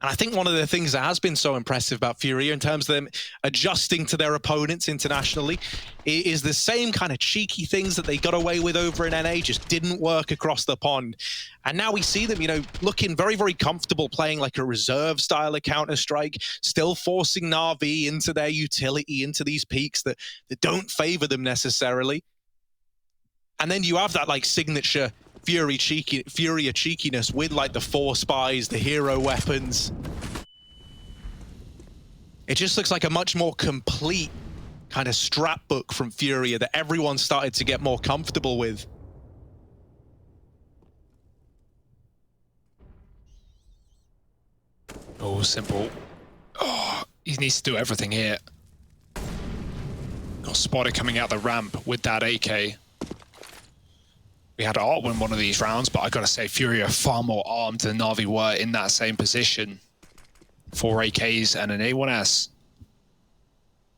And I think one of the things that has been so impressive about Furia in terms of them adjusting to their opponents internationally is the same kind of cheeky things that they got away with over in NA just didn't work across the pond. And now we see them, you know, looking very, very comfortable playing like a reserve style of Counter-Strike, still forcing Na'Vi into their utility, into these peaks that don't favor them necessarily. And then you have that like signature Furia cheekiness with like the 4 spies, the hero weapons. It just looks like a much more complete kind of strap book from Furia that everyone started to get more comfortable with. Oh, simple. Oh, he needs to do everything here. Got spotted coming out the ramp with that AK. We had Art win one of these rounds, but I gotta say, Furia are far more armed than Na'Vi were in that same position. 4 AKs and an A1S.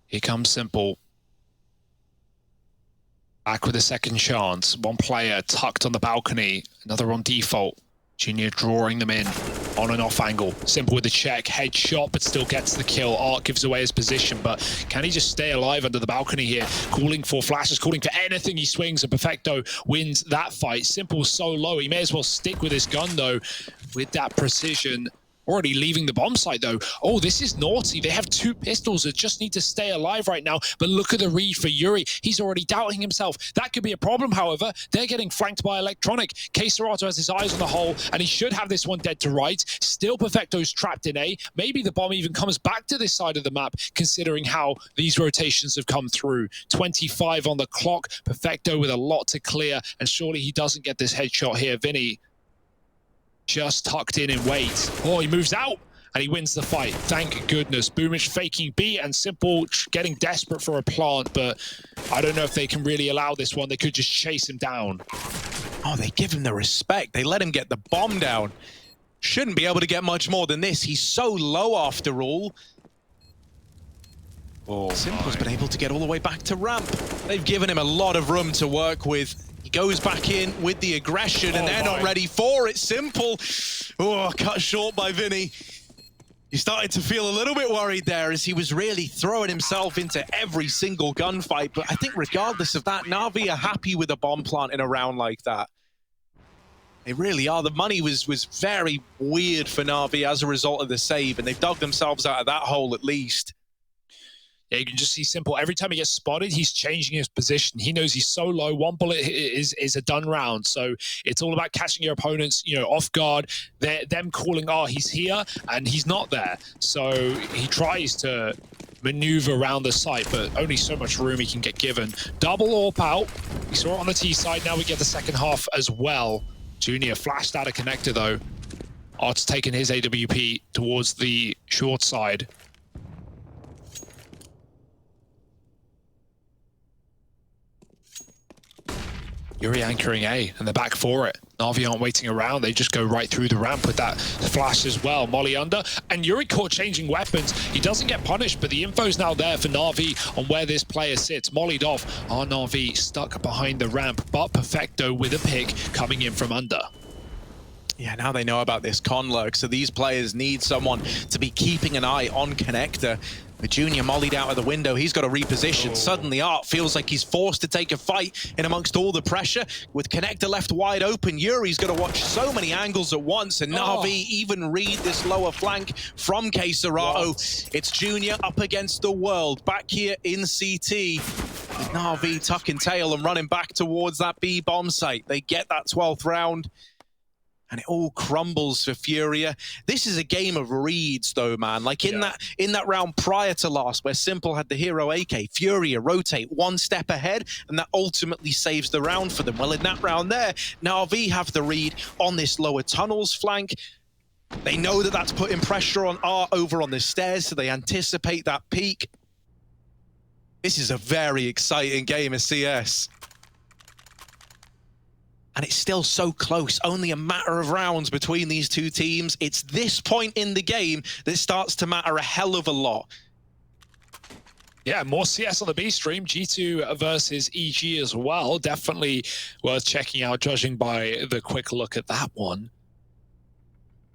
Here comes Simple. Back with a second chance. 1 player tucked on the balcony, another on default. Junior drawing them in on and off angle. Simple with the check, headshot, but still gets the kill. Art gives away his position, but can he just stay alive under the balcony here? Calling for flashes, calling for anything he swings, and Perfecto wins that fight. Simple's so low, he may as well stick with his gun though, with that precision. Already leaving the bomb site though. Oh, this is naughty. They have 2 pistols that just need to stay alive right now. But look at the read for Yuri. He's already doubting himself. That could be a problem, however. They're getting flanked by Electronic. Katowice has his eyes on the hole, and he should have this one dead to rights. Still Perfecto's trapped in A. Maybe the bomb even comes back to this side of the map, considering how these rotations have come through. 25 on the clock. Perfecto with a lot to clear, and surely he doesn't get this headshot here. Vinny just tucked in wait. Oh, he moves out and he wins the fight. Thank goodness. Boomich faking B and Simple getting desperate for a plant, but I don't know if they can really allow this one. They could just chase him down. Oh, they give him the respect. They let him get the bomb down. Shouldn't be able to get much more than this. He's so low after all. Oh, Simple's been able to get all the way back to ramp. They've given him a lot of room to work with. He goes back in with the aggression, and they're not ready for it. Simple. Oh, cut short by Vinny. He started to feel a little bit worried there as he was really throwing himself into every single gunfight. But I think regardless of that, NAVI are happy with a bomb plant in a round like that. They really are. The money was very weird for NAVI as a result of the save, and they've dug themselves out of that hole at least. Yeah, you can just see Simple. Every time he gets spotted, he's changing his position. He knows he's so low. One bullet is a done round. So it's all about catching your opponents, you know, off guard. Them calling, oh, he's here, and he's not there. So he tries to maneuver around the site, but only so much room he can get given. Double AWP out. We saw it on the T side. Now we get the second half as well. Junior flashed out a connector, though. Art's taken his AWP towards the short side. Yuri anchoring A, and they're back for it. NAVI aren't waiting around. They just go right through the ramp with that flash as well. Molly under, and Yuri caught changing weapons. He doesn't get punished, but the info's now there for NAVI on where this player sits. Mollied off. Our NAVI stuck behind the ramp, but Perfecto with a pick coming in from under. Yeah, now they know about this con lurk, so these players need someone to be keeping an eye on Connector. The Junior mollied out of the window. He's got to reposition. Oh. Suddenly, Art feels like he's forced to take a fight in amongst all the pressure. With Connector left wide open, Yuri's got to watch so many angles at once, and NAVI even read this lower flank from K-Serato. It's Junior up against the world. Back here in CT, with NAVI tucking tail and running back towards that B bomb site. They get that 12th round. And it all crumbles for Furia. This is a game of reads, though, man. Like in that round prior to last, where Simple had the hero AK, Furia rotate one step ahead, and that ultimately saves the round for them. Well, in that round there, NAVI have the read on this lower tunnels flank. They know that that's putting pressure on Art over on the stairs, so they anticipate that peak. This is a very exciting game of CS. And it's still so close, only a matter of rounds between these two teams. It's this point in the game that starts to matter a hell of a lot. Yeah, more CS on the B stream. G2 versus EG as well. Definitely worth checking out, judging by the quick look at that one.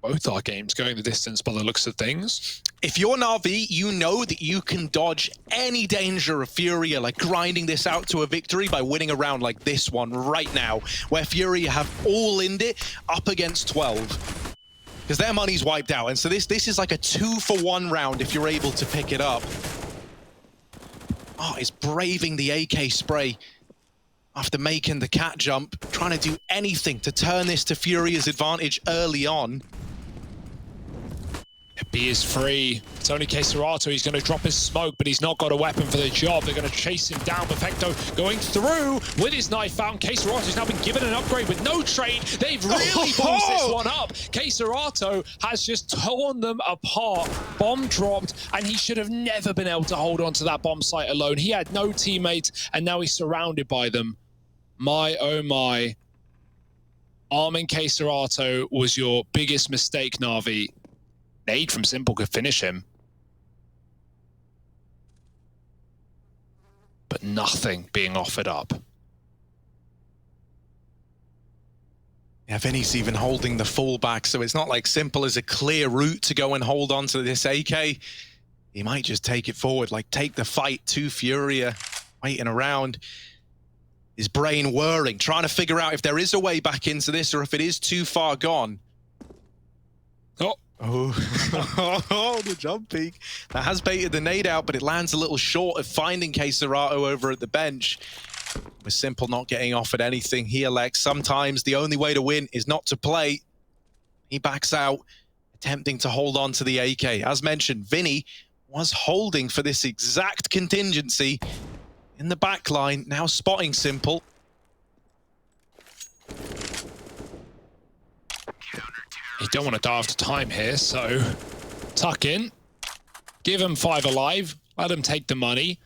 Both our games going the distance by the looks of things. If you're NAVI, you know that you can dodge any danger of Furia, like grinding this out to a victory by winning a round like this one right now, where Furia have all in it up against 12. Because their money's wiped out, and so this is like a 2-for-1 round if you're able to pick it up. Oh, it's braving the AK spray after making the cat jump, trying to do anything to turn this to Furia's advantage early on. B is free. It's only K-Serato. He's going to drop his smoke, but he's not got a weapon for the job. They're going to chase him down. Perfecto going through with his knife found. K-Serato's now been given an upgrade with no trade. They've really balls this one up. K-Serato has just torn them apart. Bomb dropped, and he should have never been able to hold on to that bomb site alone. He had no teammates, and now he's surrounded by them. My, oh my. Arming K-Serato was your biggest mistake, NAVI. Nade from Simple could finish him. But nothing being offered up. Yeah, Vinny's even holding the fullback, so it's not like Simple as a clear route to go and hold on to this AK. He might just take it forward, like take the fight to Furia, waiting around. His brain whirring, trying to figure out if there is a way back into this or if it is too far gone. Oh, the jump peek. That has baited the nade out, but it lands a little short of finding K-Serato over at the bench. With Simple not getting offered anything here, Lex. Sometimes the only way to win is not to play. He backs out, attempting to hold on to the AK. As mentioned, Vinny was holding for this exact contingency in the back line, now spotting Simple. You don't want to die after time here, so tuck in, give him 5 alive, let him take the money.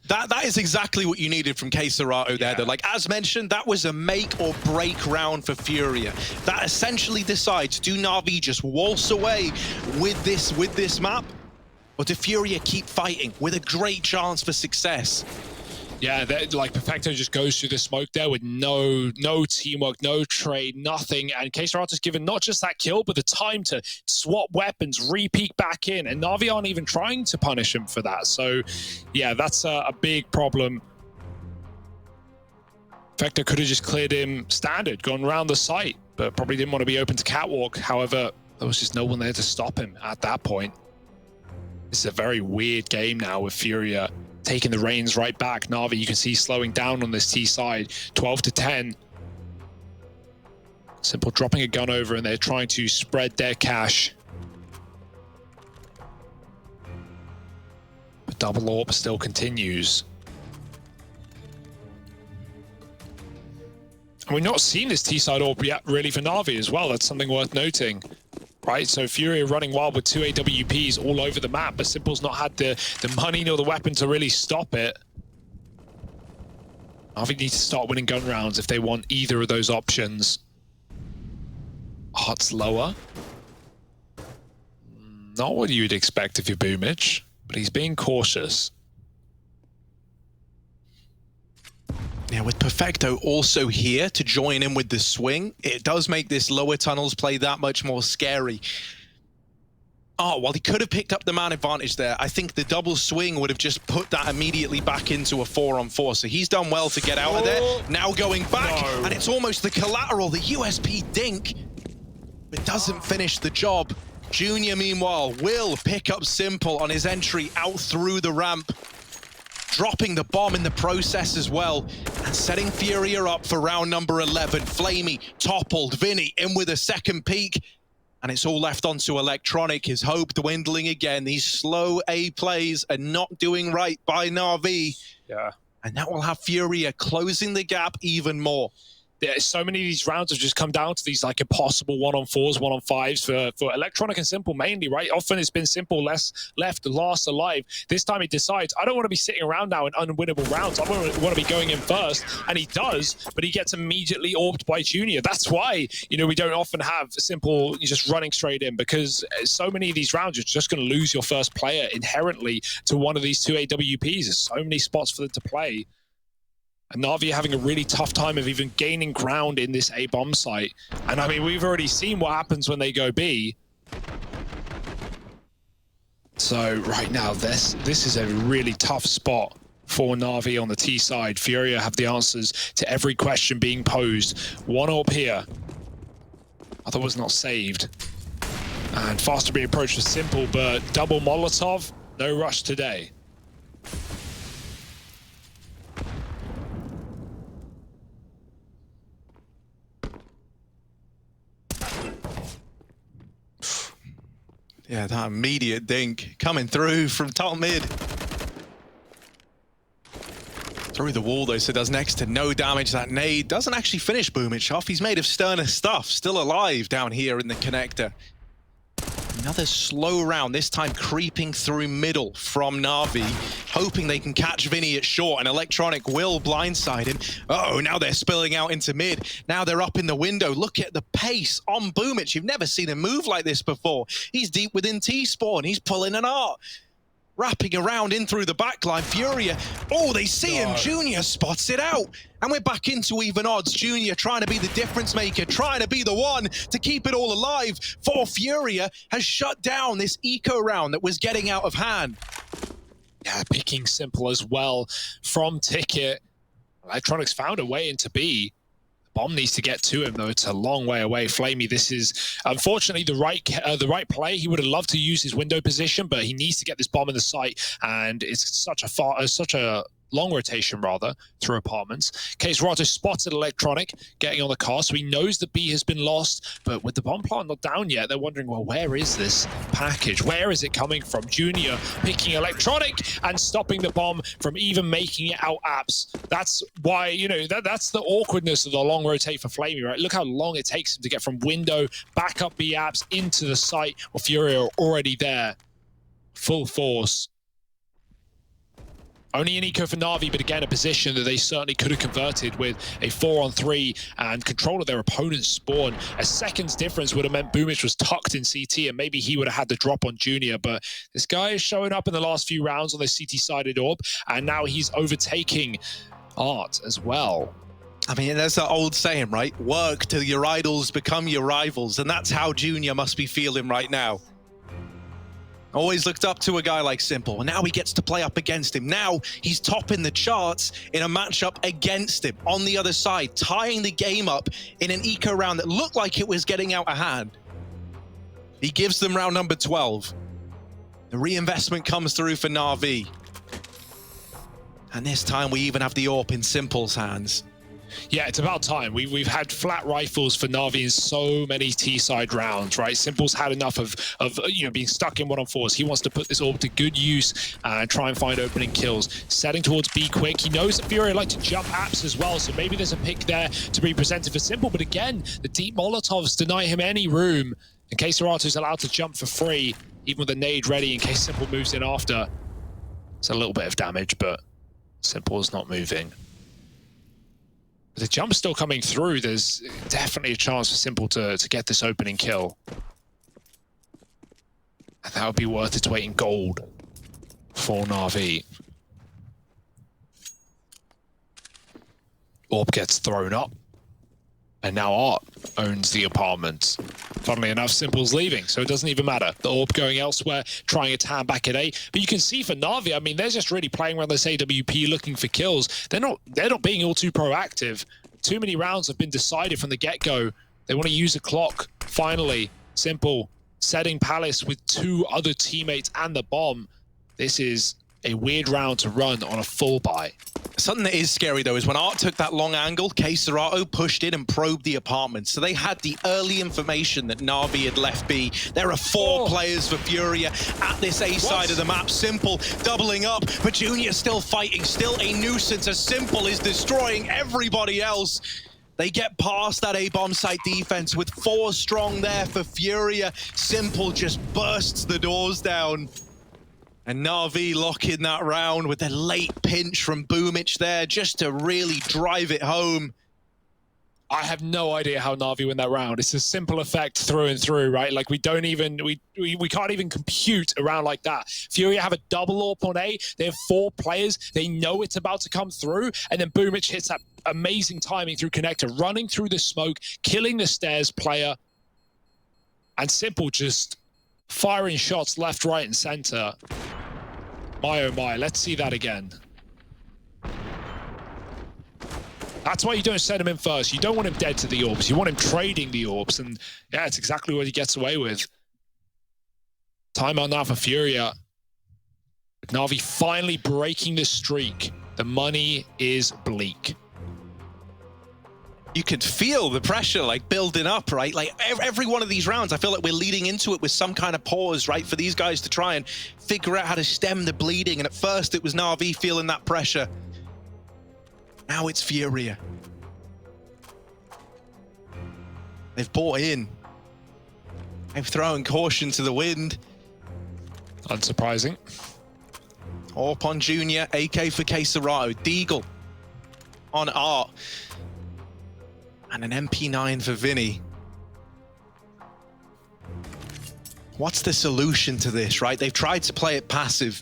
That is exactly what you needed from K-Serato there, though. Like, as mentioned, that was a make or break round for Furia. That essentially decides, do NAVI just waltz away with this map? Or do Furia keep fighting with a great chance for success? Yeah, like Perfecto just goes through the smoke there with no teamwork, no trade, nothing. And KSR's given not just that kill, but the time to swap weapons, re-peek back in. And Navi aren't even trying to punish him for that. So, yeah, that's a big problem. Perfecto could have just cleared him standard, gone around the site, but probably didn't want to be open to catwalk. However, there was just no one there to stop him at that point. This is a very weird game now with Furia taking the reins right back. Navi, you can see slowing down on this T side, 12 to 10. Simple dropping a gun over and they're trying to spread their cash. But double AWP still continues. And we've not seen this T side AWP yet really for Navi as well. That's something worth noting. Right, so Furia running wild with 2 AWPs all over the map, but Simple's not had the money nor the weapon to really stop it. Navi need to start winning gun rounds if they want either of those options. Hearts lower. Not what you'd expect if you're Boomich, but he's being cautious. Yeah, with Perfecto also here to join in with the swing, it does make this lower tunnels play that much more scary. Oh, well, he could have picked up the man advantage there. I think the double swing would have just put that immediately back into a 4-on-4. So he's done well to get out of there. Now going back, and it's almost the collateral, the USP dink. It doesn't finish the job. Junior, meanwhile, will pick up Simple on his entry out through the ramp, dropping the bomb in the process as well, and setting Furia up for round number 11. Flamey toppled, Vinny in with a second peek, and it's all left onto Electronic. His hope dwindling again. These slow A plays are not doing right by Na'Vi. Yeah. And that will have Furia closing the gap even more. Yeah, so many of these rounds have just come down to these like impossible 1-on-4s, 1-on-5s for Electronic and Simple mainly, right? Often it's been Simple left last alive. This time he decides, I don't want to be sitting around now in unwinnable rounds. I want to be going in first, and he does, but he gets immediately AWP'd by Junior. That's why, you know, we don't often have Simple just running straight in, because so many of these rounds you're just going to lose your first player inherently to one of these 2 AWPs. There's so many spots for them to play. And Navi are having a really tough time of even gaining ground in this A bomb site. And I mean, we've already seen what happens when they go B. So right now, this is a really tough spot for Navi on the T side. Furia have the answers to every question being posed. 1 AWP here. Other was not saved. And faster being approached with Simple, but double Molotov, no rush today. Yeah, that immediate dink coming through from top mid. Through the wall though, so does next to no damage. That nade doesn't actually finish Boomich off. He's made of sterner stuff, still alive down here in the connector. Another slow round, this time creeping through middle from Na'Vi, hoping they can catch Vinny at short, and Electronic will blindside him. Uh-oh, now they're spilling out into mid. Now they're up in the window. Look at the pace on Boomich. You've never seen him move like this before. He's deep within T-spawn. He's pulling an art. Wrapping around in through the backline. Furia, oh, they see him. Junior spots it out. And we're back into even odds. Junior trying to be the difference maker, trying to be the one to keep it all alive. For Furia has shut down this eco round that was getting out of hand. Yeah, picking Simple as well from Ticket. Electronics found a way into B. Bomb needs to get to him, though. It's a long way away. Flamey, this is unfortunately the right play. He would have loved to use his window position, but he needs to get this bomb in the site, and it's such a long rotation rather through apartments. KSR's spotted Electronic getting on the car, so he knows that B has been lost, but with the bomb plant not down yet, they're wondering, well, where is this package? Where is it coming from? Junior picking Electronic and stopping the bomb from even making it out apps. That's why, you know, that's the awkwardness of the long rotate for Flamey, right? Look how long it takes him to get from window back up B apps into the site where Furia are already there. Full force. Only an eco for Na'Vi, but again, a position that they certainly could have converted with a 4-on-3 and control of their opponent's spawn. A second's difference would have meant Boomich was tucked in CT, and maybe he would have had the drop on Junior, but this guy is showing up in the last few rounds on the CT-sided orb, and now he's overtaking Art as well. I mean, there's that old saying, right? Work till your idols become your rivals, and that's how Junior must be feeling right now. Always looked up to a guy like Simple, and now he gets to play up against him. Now he's topping the charts in a matchup against him on the other side, tying the game up in an eco round that looked like it was getting out of hand. He gives them round number 12. The reinvestment comes through for Na'Vi. And this time we even have the AWP in Simple's hands. Yeah, it's about time. We've had flat rifles for Na'Vi in so many T-side rounds, right? Simple's had enough of being stuck in 1-on-4s. He wants to put this orb to good use and try and find opening kills. Setting towards B quick. He knows that FURIA like to jump apps as well, so maybe there's a pick there to be presented for Simple. But again, the deep Molotovs deny him any room. In case Serato's allowed to jump for free, even with a nade ready in case Simple moves in after. It's a little bit of damage, but Simple's not moving. With the jump still coming through, there's definitely a chance for Simple to get this opening kill. And that would be worth its weight in gold for Na'Vi. Orb gets thrown up. And now Art owns the apartment. Funnily enough, Simple's leaving, so it doesn't even matter. The Orb going elsewhere, trying its hand back at A. But you can see for Na'Vi, I mean, they're just really playing around this AWP, looking for kills. They're not being all too proactive. Too many rounds have been decided from the get-go. They want to use a clock. Finally, Simple setting Palace with 2 other teammates and the bomb. This is a weird round to run on a full buy. Something that is scary, though, is when Art took that long angle, Serato pushed in and probed the apartment. So they had the early information that Na'Vi had left B. There are 4 players for FURIA at this A side of the map. Simple doubling up, but Junior still fighting, still a nuisance as Simple is destroying everybody else. They get past that A-bomb site defense with 4 strong there for FURIA. Simple just bursts the doors down. And Na'Vi lock in that round with a late pinch from Boomich there just to really drive it home. I have no idea how Na'Vi win that round. It's a simple effect through and through, right? Like we can't even compute a round like that. FURIA have a double AWP on A. They have 4 players. They know it's about to come through. And then Boomich hits that amazing timing through connector, running through the smoke, killing the stairs player. And Simple just firing shots left, right, and center. My oh my, let's see that again. That's why you don't send him in first. You don't want him dead to the orbs. You want him trading the orbs. And yeah, it's exactly what he gets away with. Timeout now for FURIA. Na'Vi finally breaking the streak. The money is bleak. You could feel the pressure like building up, right? Like every one of these rounds, I feel like we're leading into it with some kind of pause, right? For these guys to try and figure out how to stem the bleeding. And at first it was Na'Vi feeling that pressure. Now it's FURIA. They've bought in. They've thrown caution to the wind. Unsurprising. AWP on Junior, AK for Serato, Deagle on Art. And an MP9 for Vinny. What's the solution to this, right? They've tried to play it passive.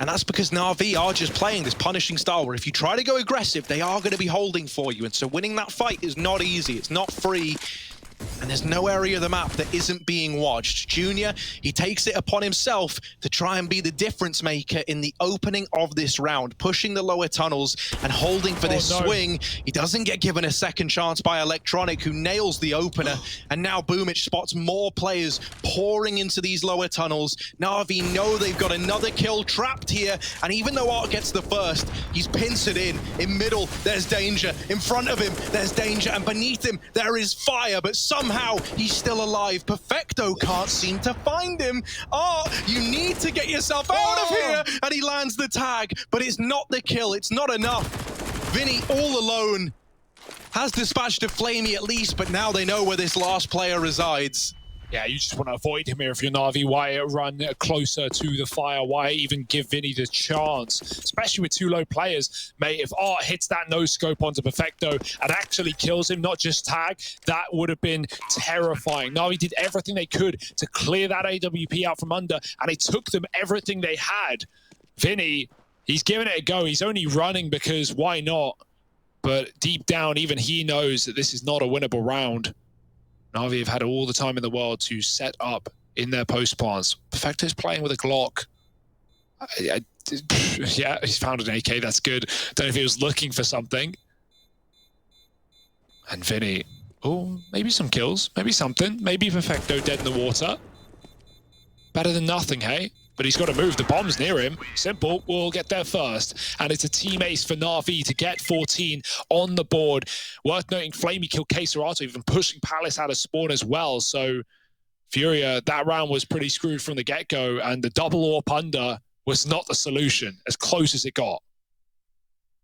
And that's because Na'Vi are just playing this punishing style where if you try to go aggressive, they are going to be holding for you. And so winning that fight is not easy. It's not free. And there's no area of the map that isn't being watched. Junior, he takes it upon himself to try and be the difference maker in the opening of this round, pushing the lower tunnels and holding for this swing. He doesn't get given a second chance by Electronic, who nails the opener. And now Boomich spots more players pouring into these lower tunnels. Na'Vi know they've got another kill trapped here. And even though Art gets the first, he's pincered in. In middle, there's danger. In front of him, there's danger. And beneath him, there is fire. But somehow he's still alive. Perfecto can't seem to find him. Oh, you need to get yourself out of here. And he lands the tag, but it's not the kill. It's not enough. Vinny all alone has dispatched a Flamey at least, but now they know where this last player resides. Yeah, you just want to avoid him here if you're Na'Vi. Why run closer to the fire? Why even give Vinny the chance? Especially with 2 low players. Mate, if Art hits that no-scope onto Perfecto and actually kills him, not just tag, that would have been terrifying. Na'Vi did everything they could to clear that AWP out from under, and it took them everything they had. Vinny, he's giving it a go. He's only running because why not? But deep down, even he knows that this is not a winnable round. Na'Vi have had all the time in the world to set up in their post plants. Perfecto's playing with a Glock. Yeah, he's found an AK, that's good. Don't know if he was looking for something. And Vinny, oh, maybe some kills, maybe something. Maybe Perfecto dead in the water. Better than nothing, hey? But he's got to move. The bomb's near him. Simple, we'll get there first. And it's a team ace for Na'Vi to get 14 on the board. Worth noting, Flamey killed Keserato, even pushing Palace out of spawn as well. So FURIA, that round was pretty screwed from the get-go, and the double AWP under was not the solution, as close as it got.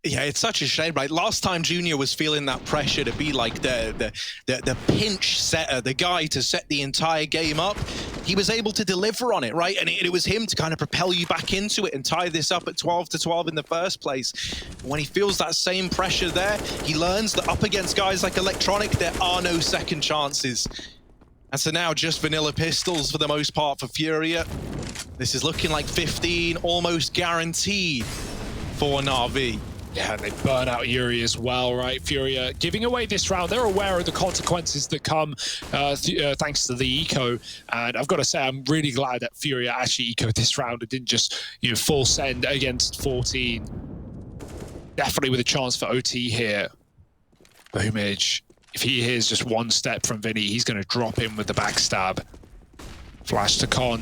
Yeah, it's such a shame, right? Last time Junior was feeling that pressure to be like the pinch setter, the guy to set the entire game up, he was able to deliver on it, right? And it was him to kind of propel you back into it and tie this up at 12-12 in the first place. When he feels that same pressure there, he learns that up against guys like Electronic, there are no second chances. And so now just vanilla pistols for the most part for FURIA. This is looking like 15, almost guaranteed for Na'Vi. Yeah, and they burn out Yuri as well, right? FURIA giving away this round. They're aware of the consequences that come thanks to the eco. And I've got to say, I'm really glad that FURIA actually ecoed this round and didn't just, full send against 14. Definitely with a chance for OT here. Boomage, if he hears just one step from Vinny, he's going to drop in with the backstab. Flash to Con.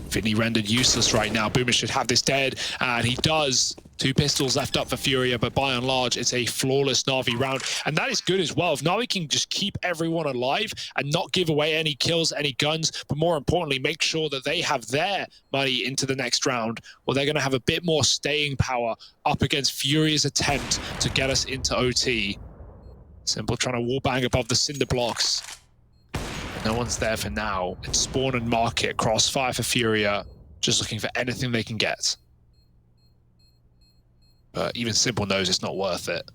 Vinny rendered useless right now. Boomer should have this dead, and he does. 2 pistols left up for FURIA, but by and large, it's a flawless Na'Vi round. And that is good as well. If Na'Vi can just keep everyone alive and not give away any kills, any guns, but more importantly, make sure that they have their money into the next round, well, they're going to have a bit more staying power up against FURIA's attempt to get us into OT. Simple trying to wallbang above the cinder blocks. No one's there for now. It's spawn and market, crossfire for FURIA, just looking for anything they can get. But even Simple knows it's not worth it.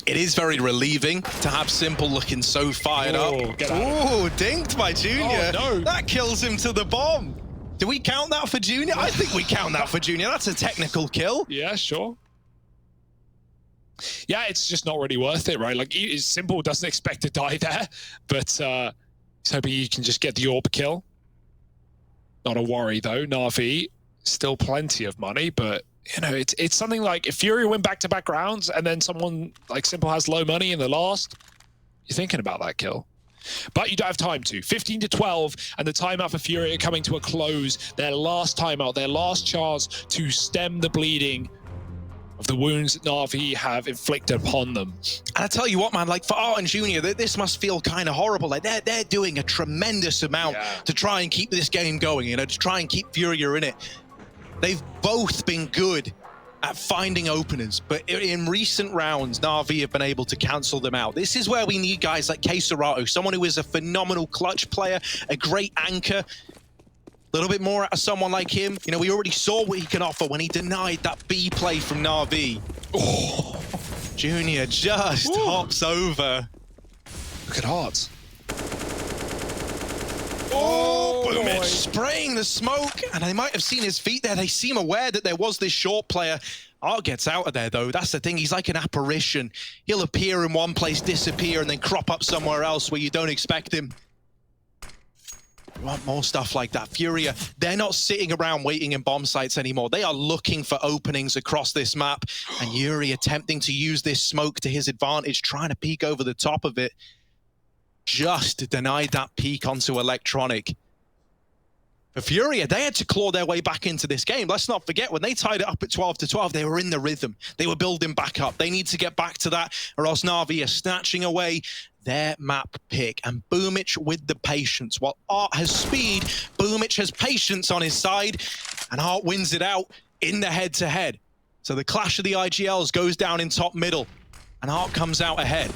It is very relieving to have Simple looking so fired up. Oh, dinked by Junior. Oh, no. That kills him to the bomb. Do we count that for Junior? I think we count that for Junior. That's a technical kill. Yeah, sure. Yeah, it's just not really worth it, right? Like, Simple doesn't expect to die there, but he's hoping he can just get the AWP kill. Not a worry, though. Na'Vi, still plenty of money, but, it's something like if FURIA win back-to-back rounds and then someone like Simple has low money in the last, you're thinking about that kill. But you don't have time to. 15-12, and the timeout for FURIA coming to a close. Their last timeout, their last chance to stem the bleeding of the wounds that Na'Vi have inflicted upon them. And I tell you what, man, like for Art and Junior, this must feel kind of horrible. Like they're doing a tremendous amount to try and keep this game going, to try and keep FURIA in it. They've both been good at finding openings, but in recent rounds, Na'Vi have been able to cancel them out. This is where we need guys like Keserato, someone who is a phenomenal clutch player, a great anchor. A little bit more out of someone like him. We already saw what he can offer when he denied that B play from Na'Vi. Oh, Junior just hops over. Look at Hart. Oh, Boomage spraying the smoke, and they might have seen his feet there. They seem aware that there was this short player. Art gets out of there, though. That's the thing. He's like an apparition. He'll appear in one place, disappear, and then crop up somewhere else where you don't expect him. We want more stuff like that. FURIA, they're not sitting around waiting in bomb sites anymore. They are looking for openings across this map, and Yuri attempting to use this smoke to his advantage, trying to peek over the top of it. Just denied that peek onto Electronic. For FURIA, they had to claw their way back into this game. Let's not forget, when they tied it up at 12-12, they were in the rhythm. They were building back up. They need to get back to that, or else Na'Vi are snatching away their map pick. And Boomich with the patience. While Art has speed, Boomich has patience on his side, and Art wins it out in the head-to-head. So the clash of the IGLs goes down in top middle, and Arc comes out ahead.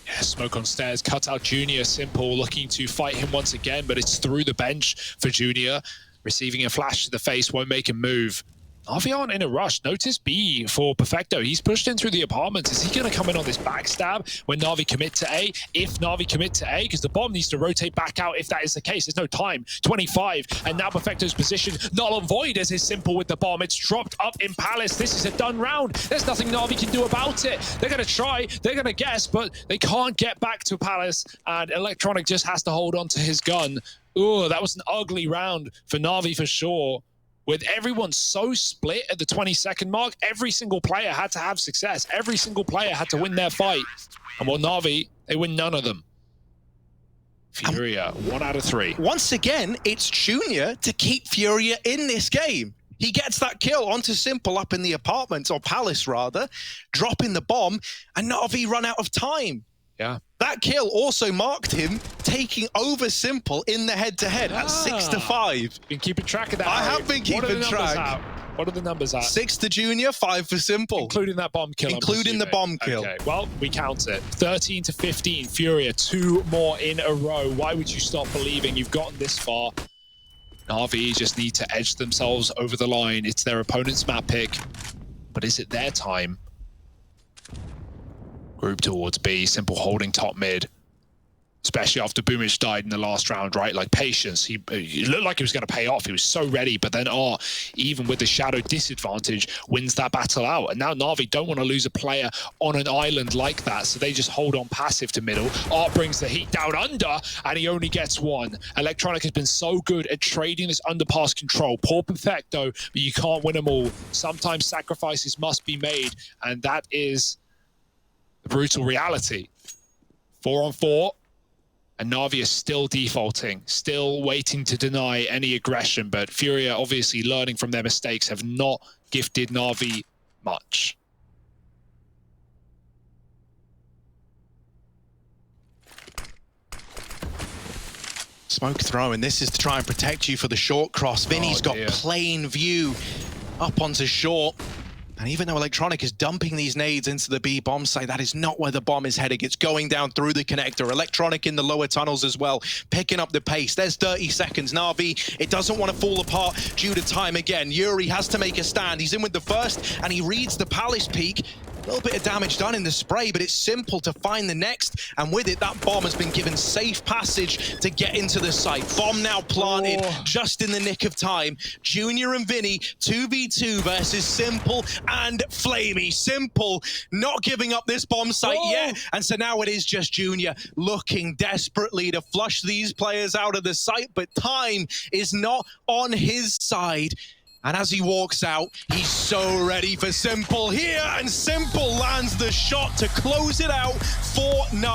Yeah, smoke on stairs, cut out Junior. Simple looking to fight him once again, but it's through the bench for Junior. Receiving a flash to the face, won't make a move. NAVI aren't in a rush. Notice B for Perfecto. He's pushed in through the apartments. Is he going to come in on this backstab when NAVI commit to A? If NAVI commit to A, because the bomb needs to rotate back out if that is the case. There's no time. 25, and now Perfecto's position null and void as is Simple with the bomb. It's dropped up in Palace. This is a done round. There's nothing NAVI can do about it. They're going to try, they're going to guess, but they can't get back to Palace, and Electronic just has to hold on to his gun. Ooh, that was an ugly round for NAVI for sure. With everyone so split at the 20-second mark, every single player had to have success. Every single player had to win their fight. And while NAVI, they win none of them. FURIA, 1 out of 3. Once again, it's Junior to keep FURIA in this game. He gets that kill onto Simple up in the apartment, or Palace rather, dropping the bomb, and NAVI run out of time. Yeah. That kill also marked him taking over Simple in the head-to-head at 6-5. Been keeping track of that. I have been keeping track. What are the numbers at? 6 to Junior, 5 for Simple. Including that bomb kill. Including the bomb kill. Okay, well, we count it. 13 to 15, FURIA, 2 more in a row. Why would you stop believing? You've gotten this far. NAVI just need to edge themselves over the line. It's their opponent's map pick. But is it their time? Group towards B, Simple holding top mid. Especially after Boomich died in the last round, right? Like patience. He looked like he was going to pay off. He was so ready, but then even with the shadow disadvantage, wins that battle out. And now NAVI don't want to lose a player on an island like that, so they just hold on passive to middle. Art brings the heat down under, and he only gets 1. Electronic has been so good at trading this underpass control. Poor Perfecto, but you can't win them all. Sometimes sacrifices must be made, and that is the brutal reality. 4 on 4. And NAVI is still defaulting, still waiting to deny any aggression, but FURIA obviously learning from their mistakes have not gifted NAVI much. Smoke throw, and this is to try and protect you for the short cross. Vinny's got plain view up onto short. And even though Electronic is dumping these nades into the B bomb site, that is not where the bomb is heading. It's going down through the connector. Electronic in the lower tunnels as well, picking up the pace. There's 30 seconds. NAVI, it doesn't want to fall apart due to time again. Yuri has to make a stand. He's in with the first, and he reads the Palace peak. A little bit of damage done in the spray, but it's Simple to find the next. And with it, that bomb has been given safe passage to get into the site. Bomb now planted just in the nick of time. Junior and Vinny, 2v2 versus Simple and Flamey. Simple not giving up this bomb site yet. And so now it is just Junior looking desperately to flush these players out of the site, but time is not on his side. And as he walks out, he's so ready for Simple here, and Simple lands the shot to close it out for NAVI.